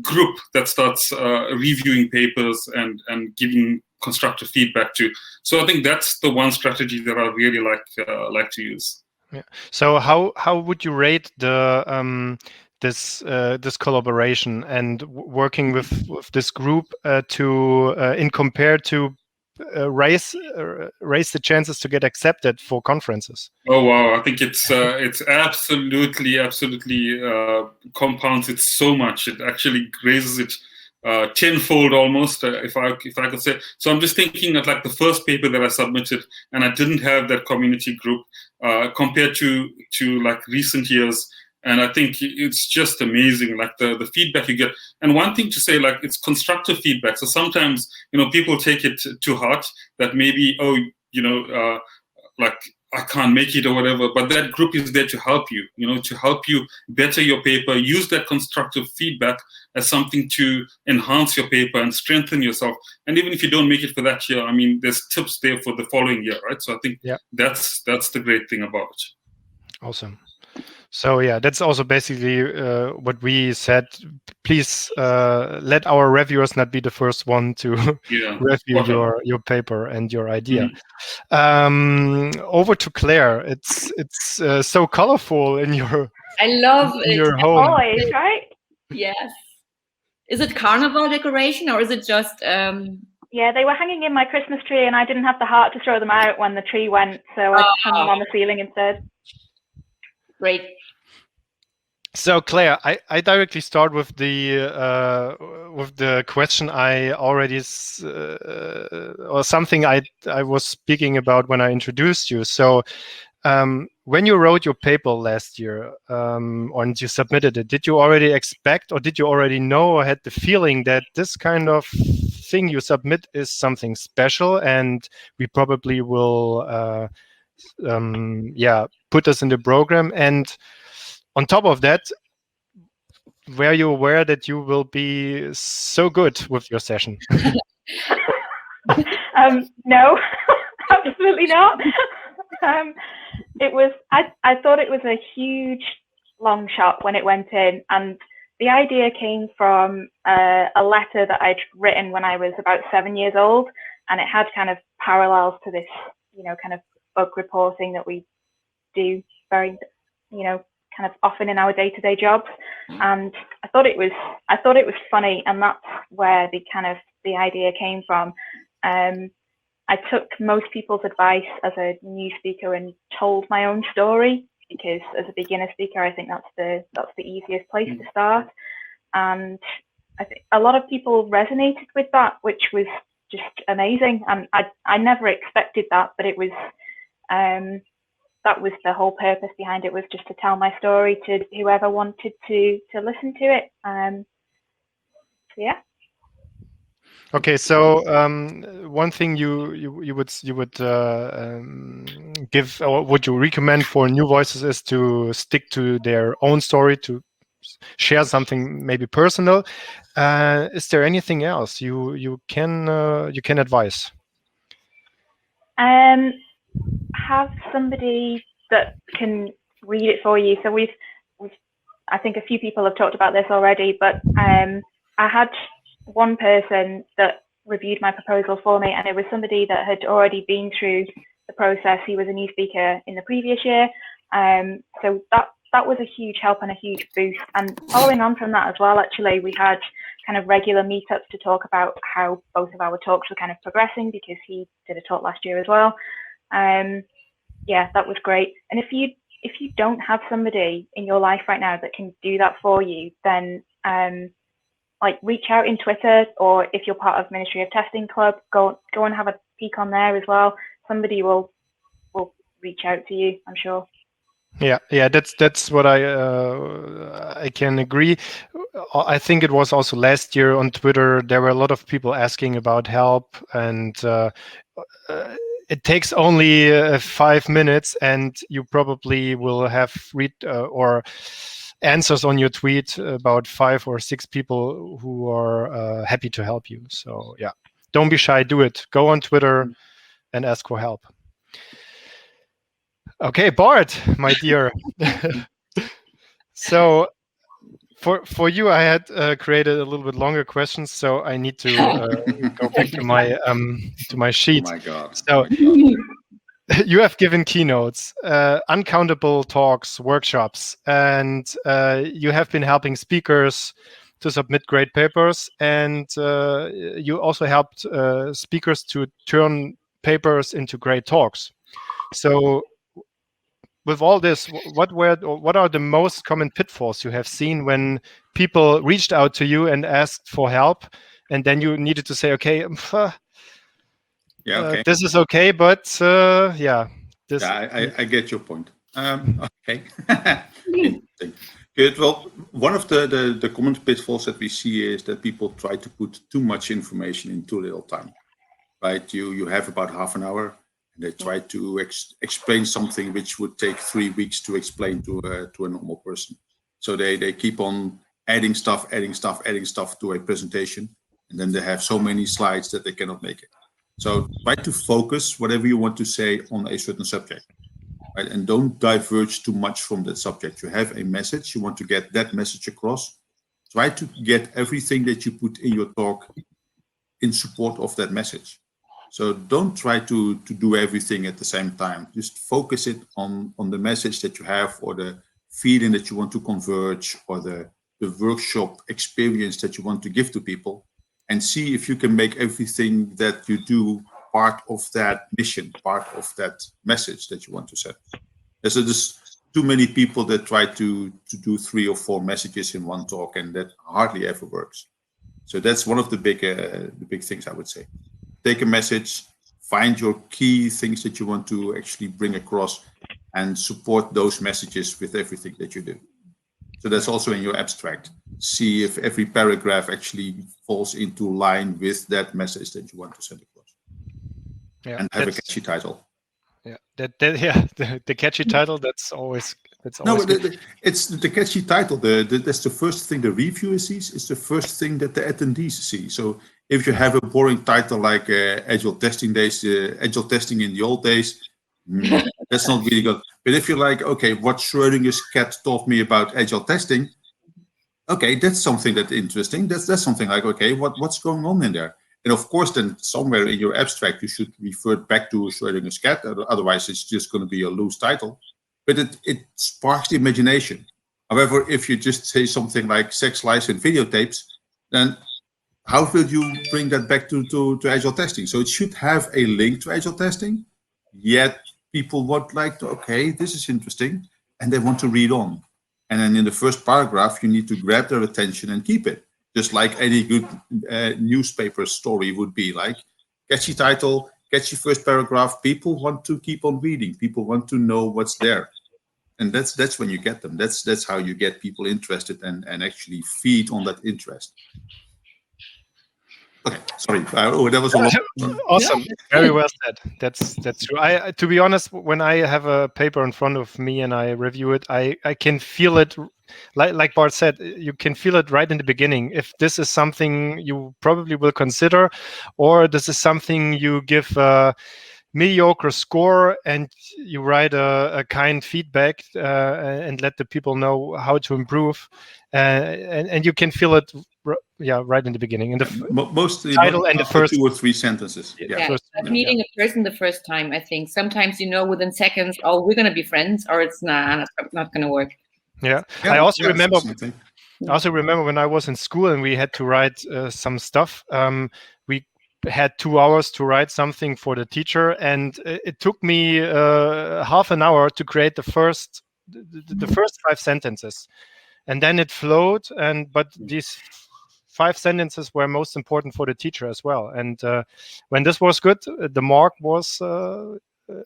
group that starts reviewing papers and giving constructive feedback to. So I think that's the one strategy that I really like to use. Yeah. So how would you rate the this collaboration and working with this group in compared to raise the chances to get accepted for conferences? Oh wow! I think it's absolutely compounds it so much. It actually raises it tenfold almost, if I could say. So I'm just thinking of like the first paper that I submitted, and I didn't have that community group compared to like recent years. And I think it's just amazing, like the feedback you get. And one thing to say, like, it's constructive feedback. So sometimes, people take it to heart that maybe, like, I can't make it or whatever. But that group is there to help you, to help you better your paper. Use that constructive feedback as something to enhance your paper and strengthen yourself. And even if you don't make it for that year, I mean, there's tips there for the following year, right? So I think that's the great thing about it. Awesome. So yeah, that's also basically what we said. Please let our reviewers not be the first one to review your paper and your idea. Over to Claire. It's so colorful in your. I love it. Your home. Always, right? Yes. Is it carnival decoration or is it just? Yeah, they were hanging in my Christmas tree, and I didn't have the heart to throw them out when the tree went, so I just hung them on the ceiling instead. Great. So Claire, I directly start with the question I already or something I was speaking about when I introduced you. So when you wrote your paper last year and you submitted it, did you already expect or did you already know or had the feeling that this kind of thing you submit is something special and we probably will put us in the program? And on top of that, were you aware that you will be so good with your session? No, absolutely not. It was. I thought it was a huge long shot when it went in, and the idea came from a letter that I'd written when I was about 7 years old, and it had kind of parallels to this, kind of bug reporting that we do very, kind of often in our day-to-day jobs. And I thought it was funny, and that's where the idea came from. I took most people's advice as a new speaker and told my own story, because as a beginner speaker, I think that's the easiest place to start. And I think a lot of people resonated with that, which was just amazing. And I never expected that, but it was that was the whole purpose behind it, was just to tell my story to whoever wanted to listen to it. Yeah. Okay, so one thing you would give, or would you recommend for new voices, is to stick to their own story, to share something maybe personal. Is there anything else you can advise? Have somebody that can read it for you. So we've I think a few people have talked about this already, but I had one person that reviewed my proposal for me, and it was somebody that had already been through the process. He was a new speaker in the previous year, so that was a huge help and a huge boost. And following on from that as well, actually, we had kind of regular meetups to talk about how both of our talks were kind of progressing, because he did a talk last year as well. Yeah, that was great. And if you don't have somebody in your life right now that can do that for you, then reach out in Twitter, or if you're part of Ministry of Testing Club, go and have a peek on there as well. Somebody will reach out to you, I'm sure. Yeah, that's what I can agree. I think it was also last year on Twitter, there were a lot of people asking about help, and it takes only 5 minutes, and you probably will have read or answers on your tweet about 5 or 6 people who are happy to help you. So yeah, don't be shy, do it. Go on Twitter and ask for help. Okay, Bart, my dear. So for you, I had created a little bit longer questions, so I need to go back to my sheet. Oh my God. So you have given keynotes, uncountable talks, workshops, and you have been helping speakers to submit great papers, and you also helped speakers to turn papers into great talks. So with all this, what are the most common pitfalls you have seen when people reached out to you and asked for help, and then you needed to say, okay, okay. this is okay, but I get your point. Okay. Good. Well, one of the common pitfalls that we see is that people try to put too much information in too little time. Right? You have about half an hour. They try to explain something which would take 3 weeks to explain to a normal person. So they keep on adding stuff to a presentation, and then they have so many slides that they cannot make it. So try to focus whatever you want to say on a certain subject, right? And don't diverge too much from that subject. You have a message, you want to get that message across. Try to get everything that you put in your talk in support of that message. So don't try to do everything at the same time. Just focus it on the message that you have, or the feeling that you want to converge, or the workshop experience that you want to give to people, and see if you can make everything that you do part of that mission, part of that message that you want to set. So just too many people that try to do 3 or 4 messages in one talk, and that hardly ever works. So that's one of the big things I would say. Take a message, find your key things that you want to actually bring across, and support those messages with everything that you do. So that's also in your abstract. See if every paragraph actually falls into line with that message that you want to send across. Yeah, and have a catchy title. Yeah, the catchy title. That's always no. Good. It's the catchy title. That's the first thing the reviewer sees. It's the first thing that the attendees see. So if you have a boring title like Agile Testing Days, Agile Testing in the old days, that's not really good. But if you're like, okay, what Schrodinger's cat taught me about Agile testing, okay, that's something that's interesting. That's something like, okay, what's going on in there? And of course, then somewhere in your abstract, you should refer back to Schrodinger's cat. Otherwise, it's just going to be a loose title. But it sparks the imagination. However, if you just say something like sex, lies, and videotapes, then how will you bring that back to Agile testing? So it should have a link to Agile testing, yet people would like to, okay, this is interesting, and they want to read on. And then in the first paragraph, you need to grab their attention and keep it. Just like any good newspaper story would be, like catchy title, catchy first paragraph. People want to keep on reading. People want to know what's there, and that's when you get them. That's how you get people interested and actually feed on that interest. Okay, sorry. That was a lot. Awesome. Yeah. Very well said. That's true. I to be honest, when I have a paper in front of me and I review it, I can feel it. Like Bart said, you can feel it right in the beginning. If this is something you probably will consider, or this is something you give a mediocre score and you write a kind feedback and let the people know how to improve, and you can feel it. Right in the beginning. In the mostly title and the first 2 or 3 sentences. Like meeting a person the first time, I think. Sometimes within seconds, oh, we're going to be friends, or it's not going to work. Yeah. I also remember. I also remember when I was in school and we had to write some stuff. We had 2 hours to write something for the teacher, and it took me half an hour to create the first 5 sentences, and then it flowed. But these 5 sentences were most important for the teacher as well. And when this was good, the mark was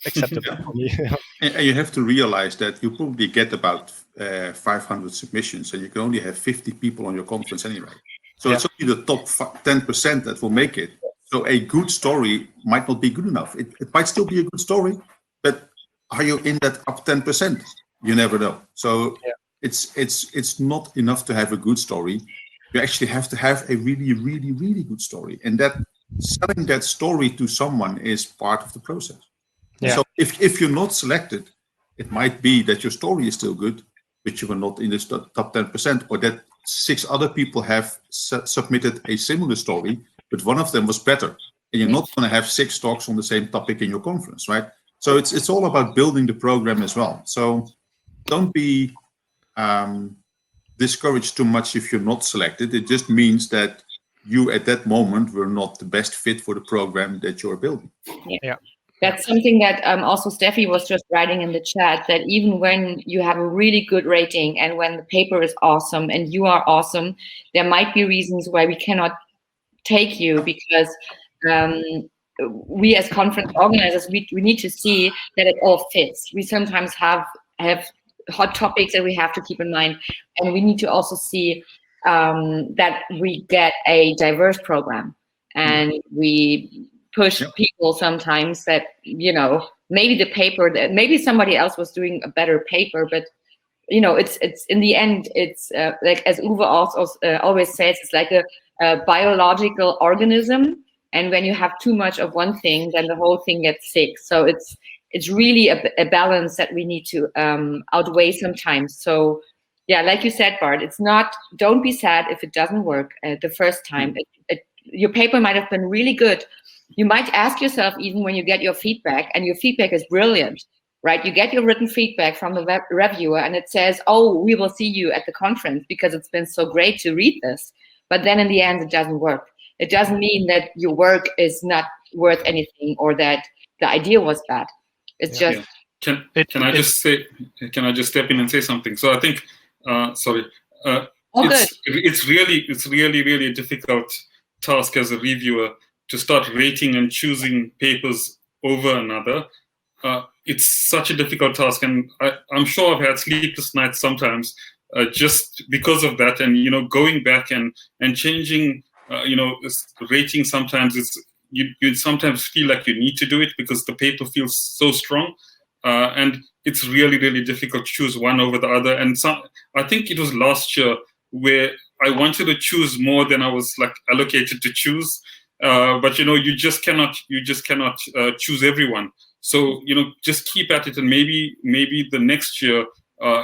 acceptable for me. And you have to realize that you probably get about 500 submissions, and you can only have 50 people on your conference anyway. So it's only the top 10% that will make it. So a good story might not be good enough. It might still be a good story, but are you in that up 10%? You never know. So it's not enough to have a good story. You actually have to have a really, really, really good story. And that selling that story to someone is part of the process. Yeah. So if you're not selected, it might be that your story is still good, but you are not in the top 10%, or that 6 other people have submitted a similar story, but one of them was better. And you're not going to have 6 talks on the same topic in your conference, right? So it's all about building the program as well. So don't be discouraged too much if you're not selected. It just means that you at that moment were not the best fit for the program that you're building. Yeah. That's something that also Steffi was just writing in the chat, that even when you have a really good rating and when the paper is awesome and you are awesome, there might be reasons why we cannot take you, because we as conference organizers, we need to see that it all fits. We sometimes have hot topics that we have to keep in mind, and we need to also see that we get a diverse program, and we push people sometimes that maybe the paper, that maybe somebody else was doing a better paper, but it's in the end, it's like as Uwe also always says, it's like a biological organism, and when you have too much of one thing, then the whole thing gets sick. So it's really a balance that we need to outweigh sometimes. So yeah, like you said, Bart, don't be sad if it doesn't work the first time. Your paper might have been really good. You might ask yourself, even when you get your feedback, and your feedback is brilliant, right? You get your written feedback from the reviewer and it says, oh, we will see you at the conference because it's been so great to read this. But then in the end, it doesn't work. It doesn't mean that your work is not worth anything or that the idea was bad. It's just Can I just step in and say something? So I think, it's really a difficult task as a reviewer to start rating and choosing papers over another. It's such a difficult task, and I'm sure I've had sleepless nights sometimes just because of that. And going back and changing, rating sometimes you sometimes feel like you need to do it because the paper feels so strong. And it's really difficult to choose one over the other. And I think it was last year where I wanted to choose more than I was allocated to choose. But you just cannot choose everyone. So just keep at it, and maybe the next year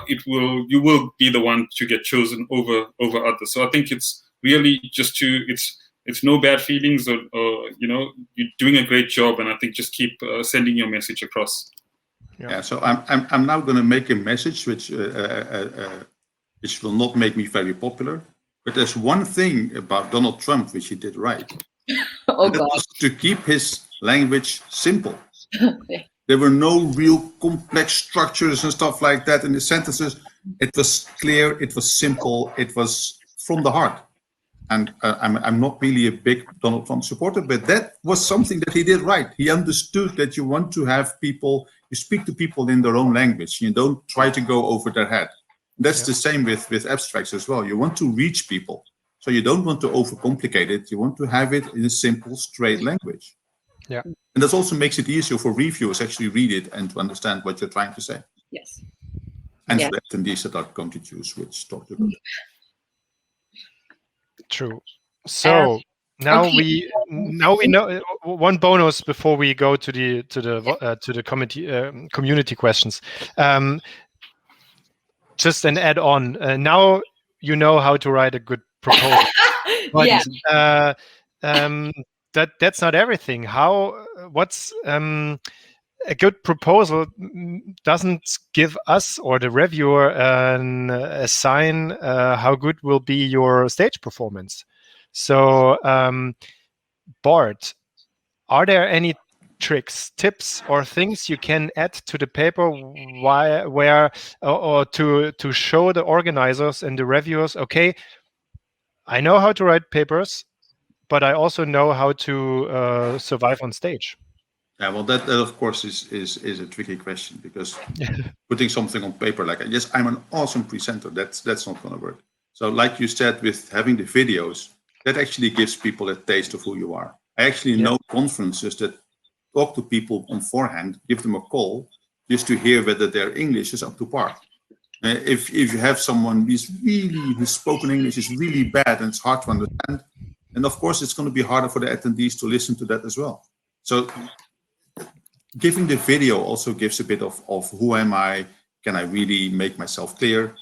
you will be the one to get chosen over others. So I think it's really just it's no bad feelings, or you're doing a great job, and I think just keep sending your message across. Yeah. So I'm now going to make a message which will not make me very popular, but there's one thing about Donald Trump which he did right. Oh that God! Was to keep his language simple. There were no real complex structures and stuff like that in the sentences. It was clear. It was simple. It was from the heart. And I'm not really a big Donald Trump supporter, but that was something that he did right. He understood that you want to have people, you speak to people in their own language. You don't try to go over their head. That's the same with abstracts as well. You want to reach people. So you don't want to overcomplicate it. You want to have it in a simple, straight language. Yeah. And that also makes it easier for reviewers actually read it and to understand what you're trying to say. Yes. And for the attendees that are going to choose which talk to them. True. So now we know one bonus before we go to the community questions. Just an add-on. Now you know how to write a good proposal. But, that's not everything. What's a good proposal doesn't give us or the reviewer a sign how good will be your stage performance. So, Bart, are there any tricks, tips, or things you can add to the paper or to show the organizers and the reviewers, okay, I know how to write papers, but I also know how to survive on stage? Yeah, well, that of course is a tricky question, because putting something on paper like, yes, I'm an awesome presenter, that's not going to work. So like you said, with having the videos, that actually gives people a taste of who you are. I actually know conferences that talk to people on forehand, give them a call, just to hear whether their English is up to par. If you have someone whose spoken English is really bad and it's hard to understand, and of course it's going to be harder for the attendees to listen to that as well. So giving the video also gives a bit of who am I? Can I really make myself clear?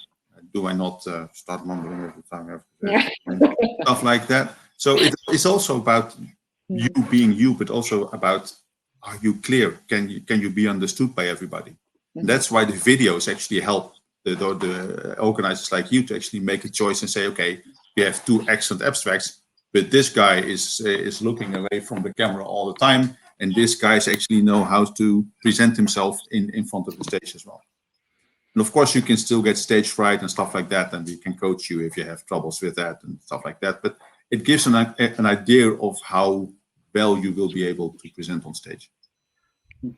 Do I not start mumbling every time? Stuff like that. So it's also about you being you, but also about, are you clear? Can you be understood by everybody? And that's why the videos actually help the organizers like you to actually make a choice and say, okay, we have two excellent abstracts, but this guy is looking away from the camera all the time, and this guy actually know how to present himself in front of the stage as well. And of course, you can still get stage fright and stuff like that, and we can coach you if you have troubles with that and stuff like that. But it gives an idea of how well you will be able to present on stage.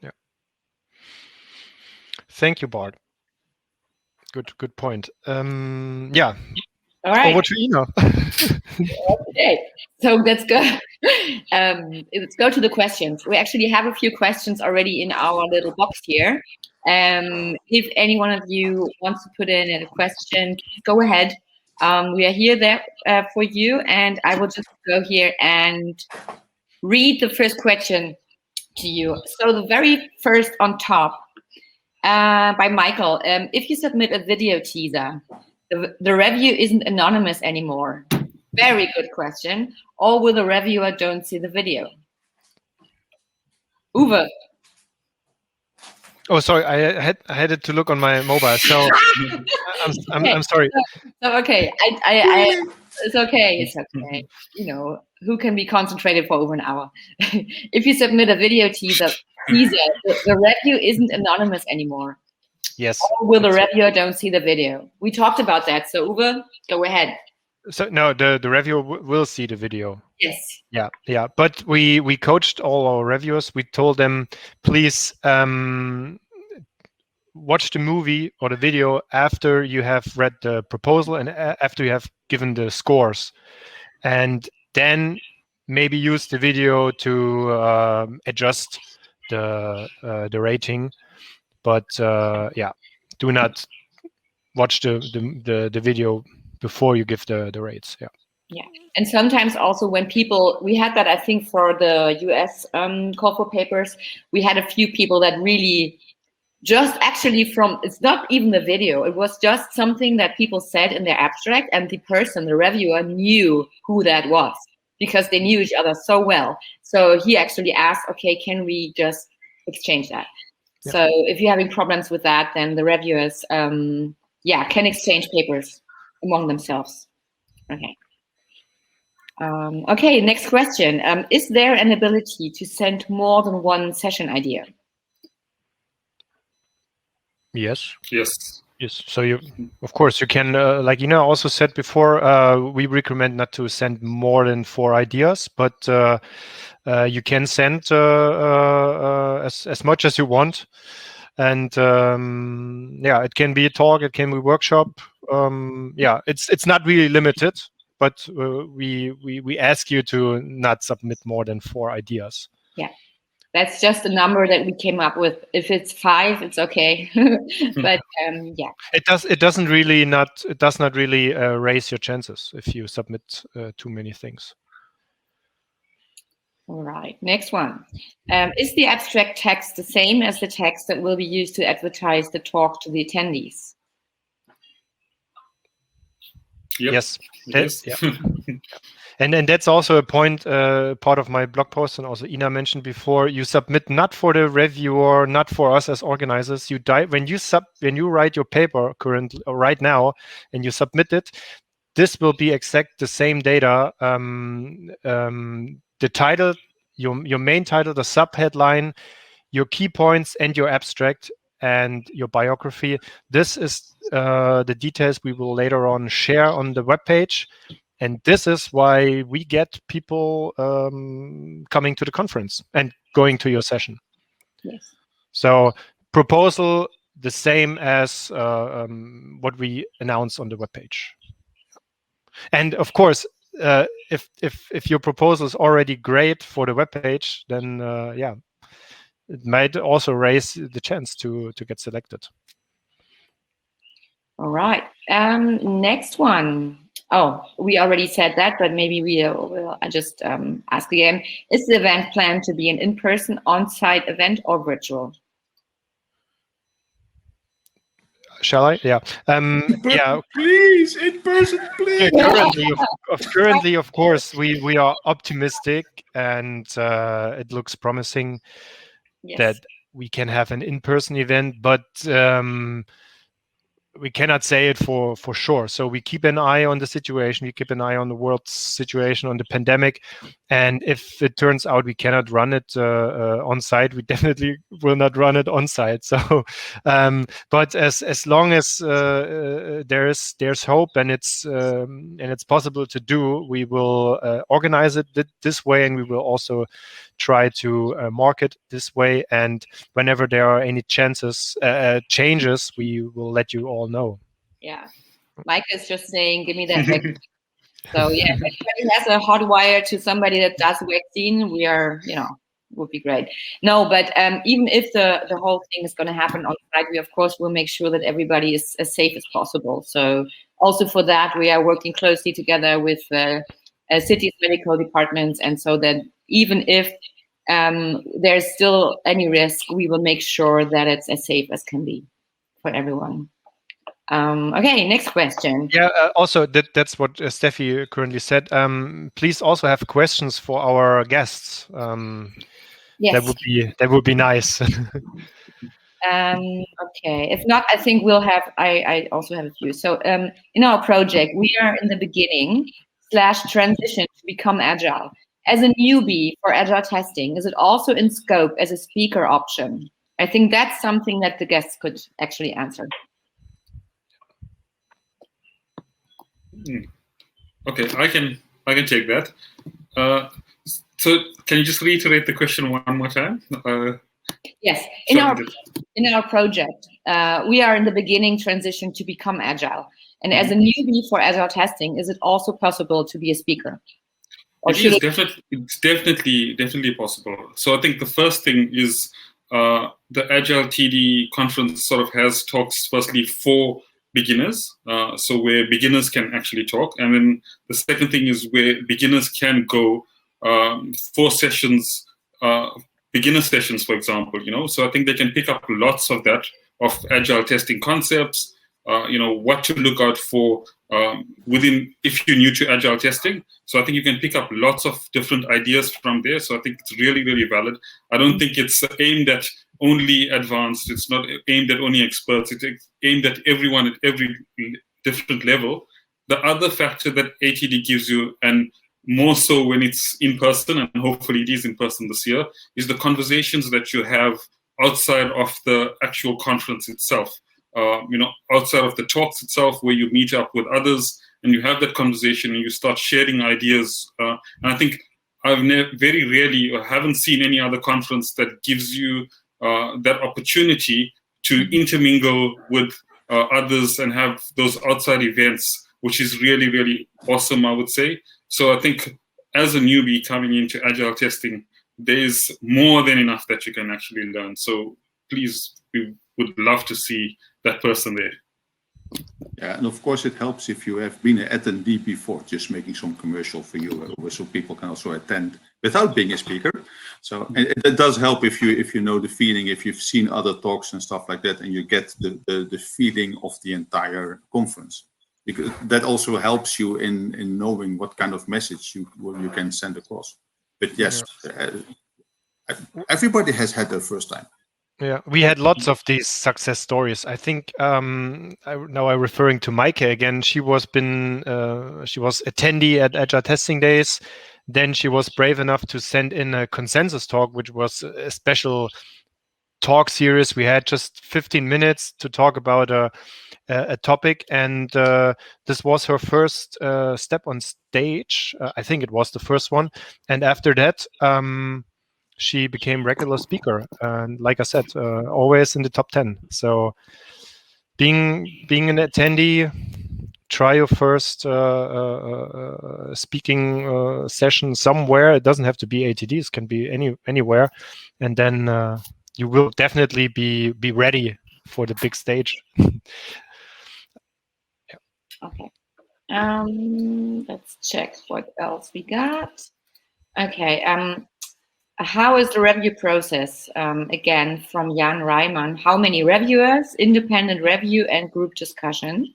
Yeah. Thank you, Bart. Good point. Yeah. All right. Over to Ina. Okay. So let's go. Let's go to the questions. We actually have a few questions already in our little box here. If any one of you wants to put in a question, go ahead. We are here there for you, and I will just go here and read the first question to you. So the very first on top, by Michael. If you submit a video teaser, the review isn't anonymous anymore. Very good question. Or will the reviewer don't see the video? Uwe. Oh, sorry. I had to look on my mobile. So I'm sorry. So okay. It's okay. It's okay. You know, who can be concentrated for over an hour? If you submit a video teaser, Caesar, the review isn't anonymous anymore. Yes. Or will the reviewer don't see the video? We talked about that. So Uwe, go ahead. So no, the reviewer will see the video. Yes. Yeah. But we coached all our reviewers. We told them, please watch the movie or the video after you have read the proposal and after you have given the scores, and then maybe use the video to adjust the rating. But do not watch the video before you give the rates. Yeah, and sometimes also when people, we had that, I think for the US call for papers, we had a few people that really just actually from, it's not even the video, it was just something that people said in their abstract, and the person, the reviewer, knew who that was because they knew each other so well. So he actually asked, okay, can we just exchange that? Yeah. So if you're having problems with that, then the reviewers, can exchange papers among themselves. Okay. Okay, next question. Is there an ability to send more than one session idea? Yes. Yes. So you, of course, you can, like Ina also said before, we recommend not to send more than 4 ideas, but you can send as much as you want. And it can be a talk, it can be a workshop. It's not really limited, but we ask you to not submit more than 4 ideas. Yeah. That's just a number that we came up with. If it's 5, it's okay. But it does not really raise your chances if you submit too many things. All right, next one. Is the abstract text the same as the text that will be used to advertise the talk to the attendees? Yep. Yes. Yeah. And that's also a point, part of my blog post, and also Ina mentioned before. You submit not for the reviewer, not for us as organizers. When you write your paper currently or right now, and you submit it, this will be exact the same data. The title, your main title, the subheadline, your key points, and your abstract and your biography. This is the details we will later on share on the webpage. And this is why we get people coming to the conference and going to your session. Yes. So proposal, the same as what we announce on the webpage. And of course, if your proposal is already great for the webpage, then it might also raise the chance to get selected. All right. Next one. Oh, we already said that, but maybe we'll just ask again. Is the event planned to be an in-person, on-site event or virtual? Shall I? Yeah. Please, in person, please. Currently, of course, we are optimistic, and it looks promising that we can have an in-person event, but we cannot say it for sure. So we keep an eye on the situation. We keep an eye on the world situation, on the pandemic. And if it turns out we cannot run it on site, we definitely will not run it on site. So, but as long as there's hope and it's possible to do, we will organize it this way, and we will also try to market this way. And whenever there are any changes, we will let you all know. Yeah, Mike is just saying, give me that vaccine. So yeah, if anybody has a hot wire to somebody that does vaccine, we are, would be great. No, but even if the whole thing is going to happen on site, we of course will make sure that everybody is as safe as possible. So also for that, we are working closely together with cities' medical departments, and so that even if there's still any risk, we will make sure that it's as safe as can be for everyone. Okay, next question. Yeah, also that's what Steffi currently said. Please also have questions for our guests. Yes. That would be nice. Okay, if not, I think we'll have, I also have a few. So in our project, we are in the beginning /transition to become agile. as a newbie for Agile testing, is it also in scope as a speaker option? I think that's something that the guests could actually answer. Okay, I can take that. So can you just reiterate the question one more time? Yes, in our project, we are in the beginning transition to become Agile. And as a newbie for Agile testing, is it also possible to be a speaker? Or it's definitely possible. So I think the first thing is the AgileTD conference sort of has talks firstly for beginners, so where beginners can actually talk. And then the second thing is where beginners can go for sessions, beginner sessions, for example, so I think they can pick up lots of that, of Agile testing concepts, what to look out for if you're new to Agile testing. So I think you can pick up lots of different ideas from there. So I think it's really, really valid. I don't think it's aimed at only advanced. It's not aimed at only experts. It's aimed at everyone at every different level. The other factor that ATD gives you, and more so when it's in person, and hopefully it is in person this year, is the conversations that you have outside of the actual conference itself. Outside of the talks itself, where you meet up with others and you have that conversation and you start sharing ideas. And I think I've very rarely or haven't seen any other conference that gives you that opportunity to intermingle with others and have those outside events, which is really, really awesome, I would say. So I think as a newbie coming into Agile testing, there is more than enough that you can actually learn. So please, we would love to see that person there. Yeah, and of course it helps if you have been an attendee before, just making some commercial for you, so people can also attend without being a speaker. So it does help if you know the feeling, if you've seen other talks and stuff like that, and you get the feeling of the entire conference, because that also helps you in knowing what kind of message you can send across. But yes, everybody has had their first time. Yeah, we had lots of these success stories. I think now I'm referring to Maike again. She was attendee at Agile Testing Days. Then she was brave enough to send in a consensus talk, which was a special talk series. We had just 15 minutes to talk about a topic, and this was her first step on stage. I think it was the first one, and after that, she became regular speaker, and like I said, always in the top 10. So being an attendee, try your first speaking session somewhere. It doesn't have to be ATD, it can be anywhere, and then you will definitely be ready for the big stage. Okay. Let's check what else we got. Okay. How is the review process? Again, from Jan Reimann. How many reviewers, independent review, and group discussion?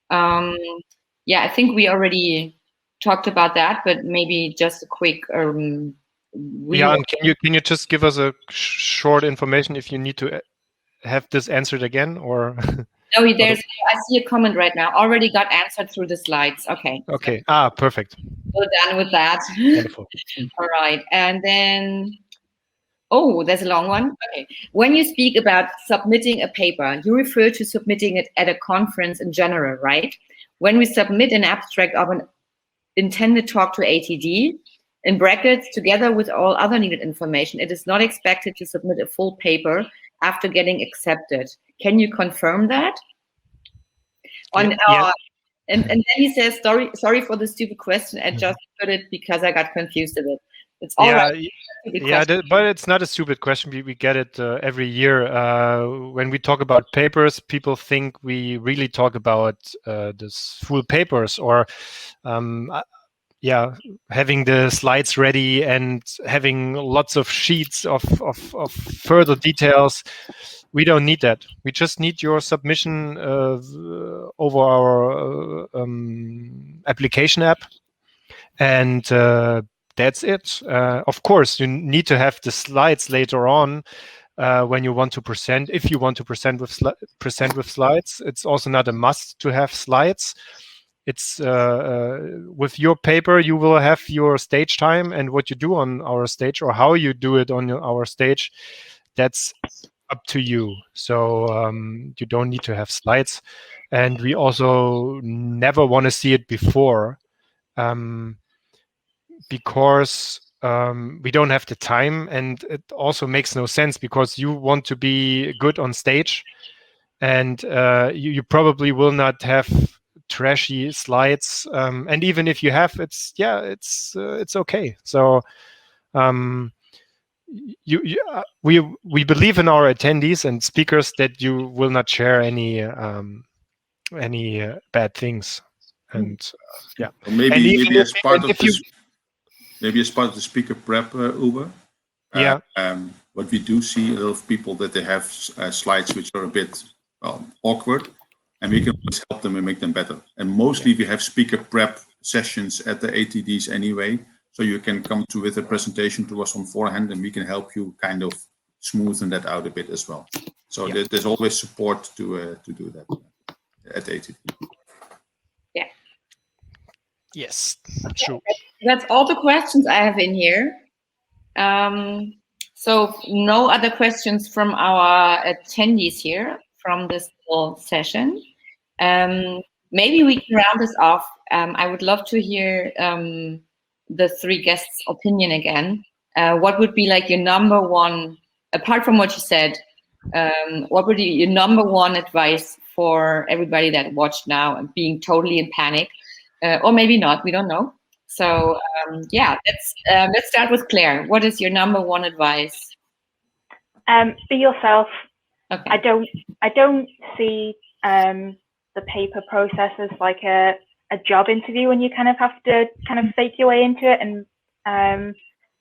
Yeah, I think we already talked about that, but maybe just a quick. Yeah, and can you just give us a short information if you need to have this answered again, or? No, I see a comment right now. Already got answered through the slides. Okay. Okay. Perfect. We're done with that. Wonderful. All right. And then, there's a long one. Okay. When you speak about submitting a paper, you refer to submitting it at a conference in general, right? When we submit an abstract of an intended talk to ATD, in brackets, together with all other needed information, it is not expected to submit a full paper after getting accepted. Can you confirm that? Yeah. And then he says, sorry for the stupid question. I just put it because I got confused a bit. It's all right. Yeah, but it's not a stupid question. We get it every year. When we talk about papers, people think we really talk about this full papers, or having the slides ready and having lots of sheets of further details. We don't need that. We just need your submission over our application app, and that's it. Of course, you need to have the slides later on when you want to present. If you want to present with slides, it's also not a must to have slides. it's with your paper, you will have your stage time, and what you do on our stage or how you do it on our stage, that's up to you. So you don't need to have slides, and we also never want to see it before, because we don't have the time, and it also makes no sense because you want to be good on stage, and you probably will not have trashy slides, and even if you have, it's okay. So we believe in our attendees and speakers that you will not share any bad things, and Or maybe and even maybe as if- part and of if this, you- maybe as part of the speaker prep, Uwe. Yeah. What we do see a lot of people that they have slides which are a bit awkward, and we can always help them and make them better. And mostly we have speaker prep sessions at the ATDs anyway, so you can come to with a presentation to us on forehand, and we can help you kind of smoothen that out a bit as well. So there's always support to do that at ATD. Yeah. Yes, true. That's all the questions I have in here. So no other questions from our attendees here from this whole session. Maybe we can round this off. I would love to hear the three guests' opinion again. What would be like your number one, apart from what you said, what would be your number one advice for everybody that watched now and being totally in panic? Or maybe not, we don't know. So let's start with Claire. What is your number one advice? Be yourself. Okay. I don't see the paper process as like a job interview when you kind of have to kind of fake your way into it and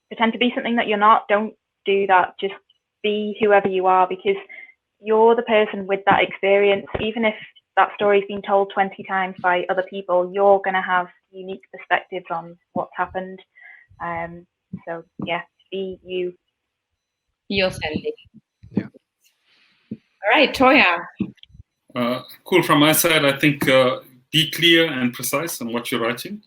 pretend to be something that you're not. Don't do that. Just be whoever you are, because you're the person with that experience. Even if that story's been told 20 times by other people, you're going to have unique perspectives on what's happened. So yeah, be you. Be authentic. Yeah. All right, Toya. Cool. From my side, I think be clear and precise on what you're writing.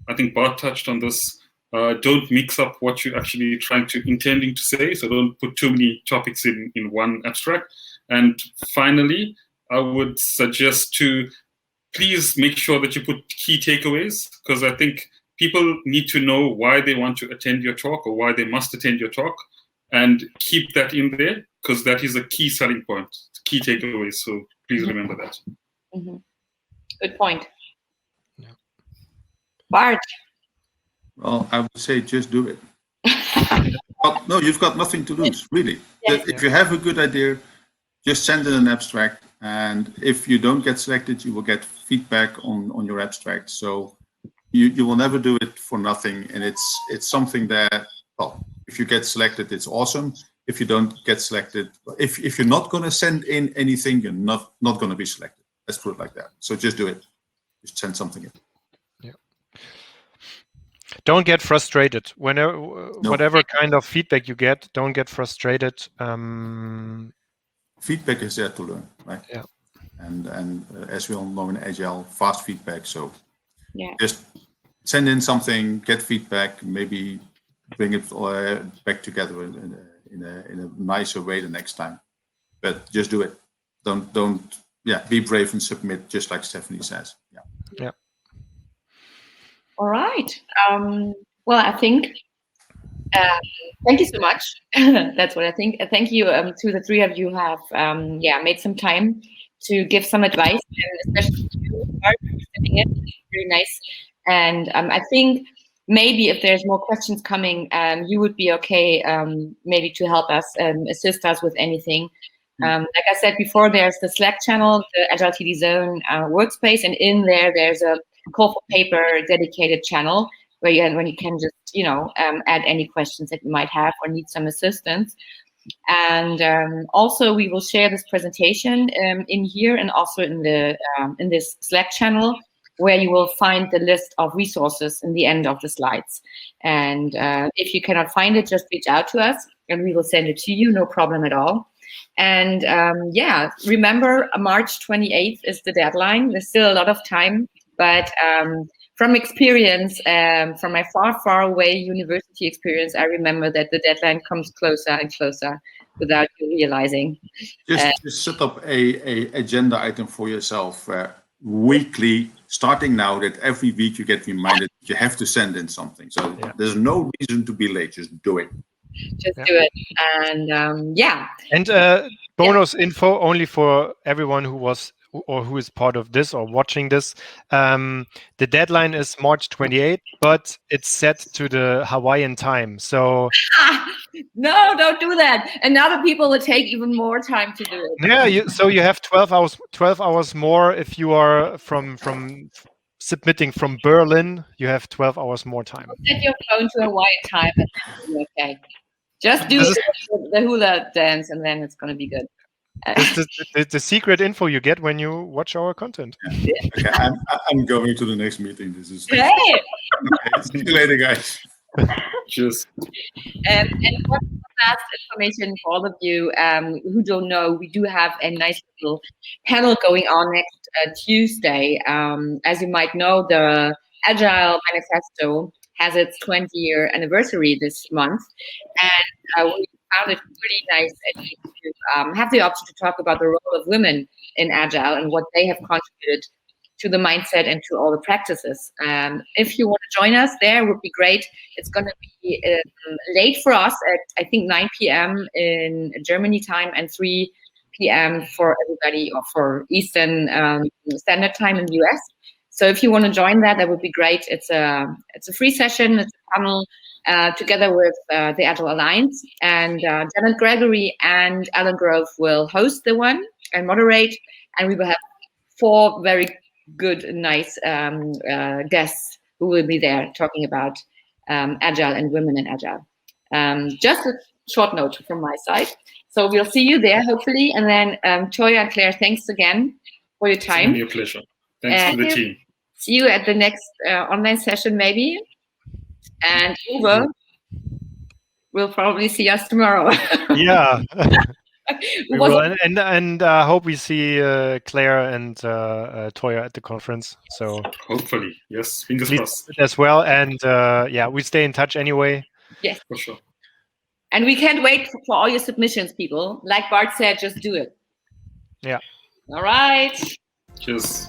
I think Bart touched on this. Don't mix up what you're actually intending to say. So don't put too many topics in one abstract. And finally, I would suggest to please make sure that you put key takeaways, because I think people need to know why they want to attend your talk or why they must attend your talk, and keep that in there, because that is a key selling point, key takeaways. So please remember that. Mm-hmm. Good point. Yeah. Bart. Well, I would say just do it. No, you've got nothing to lose, really. Yes. If you have a good idea, just send in an abstract, and if you don't get selected, you will get feedback on your abstract. So you will never do it for nothing, and it's something that, well, if you get selected, it's awesome. If you don't get selected, if you're not going to send in anything, you're not going to be selected. Let's put it like that. So just do it. Just send something in. Yeah. Don't get frustrated. Whenever, whatever kind of feedback you get, don't get frustrated. Feedback is there to learn, right? Yeah. And as we all know in Agile, fast feedback. So yeah, just send in something, get feedback, maybe bring it back together in a nicer way the next time. But just do it. Don't be brave and submit, just like Stephanie says. Yeah. All right. Well, I think. Thank you so much. That's what I think. Thank you to the three of you who have made some time to give some advice, and especially to you, Bart, for sending it. It's really nice. And I think maybe if there's more questions coming, you would be okay maybe to help us, assist us with anything. Like I said before, there's the Slack channel, the AgileTD Zone workspace, and in there's a call for paper dedicated channel where you can just add any questions that you might have or need some assistance. And also we will share this presentation in here and also in the in this Slack channel, where you will find the list of resources in the end of the slides. And if you cannot find it, just reach out to us and we will send it to you, no problem at all. And remember, March 28th is the deadline. There's still a lot of time, But from experience, from my far away university experience, I remember that the deadline comes closer and closer without you realizing. Just set up a agenda item for yourself weekly, starting now, that every week you get reminded you have to send in something. So there's no reason to be late. Just do it. Just do it. And And bonus info only for everyone who was or who is part of this or watching this. The deadline is March 28th, but it's set to the Hawaiian time. So no, don't do that. And now the people will take even more time to do it. yeah, so you have 12 hours more if you are from submitting from Berlin. You have 12 hours more time. Set your phone to Hawaiian time and it'll be okay. Just do the hula dance and then it's going to be good. This is the secret info you get when you watch our content. Okay, I'm going to the next meeting. This is Hey. Okay, see you later, guys. Cheers. And one last information for all of you who don't know, we do have a nice little panel going on next Tuesday. As you might know, the Agile Manifesto has its 20-year anniversary this month, and we found it pretty nice to have the option to talk about the role of women in Agile and what they have contributed to the mindset and to all the practices. If you want to join us there, it would be great. It's going to be late for us at, I think, 9 p.m. in Germany time and 3 p.m. for everybody, or for Eastern Standard Time in the US. So if you want to join that, that would be great. It's a free session. It's a panel together with the Agile Alliance, and Janet Gregory and Alan Grove will host the one and moderate, and we will have 4 very good and nice guests who will be there talking about Agile and women in Agile. Just a short note from my side. So we'll see you there, hopefully. And then Toya and Claire, thanks again for your time. It's been a pleasure. Thanks to the team. See you at the next online session, maybe. And Uwe will probably see us tomorrow. Yeah. We will, and hope we see Claire and Toya at the conference. So hopefully, yes, fingers crossed as well. And yeah, we stay in touch anyway. Yes, for sure. And we can't wait for all your submissions, people. Like Bart said, just do it. Yeah. All right. Cheers.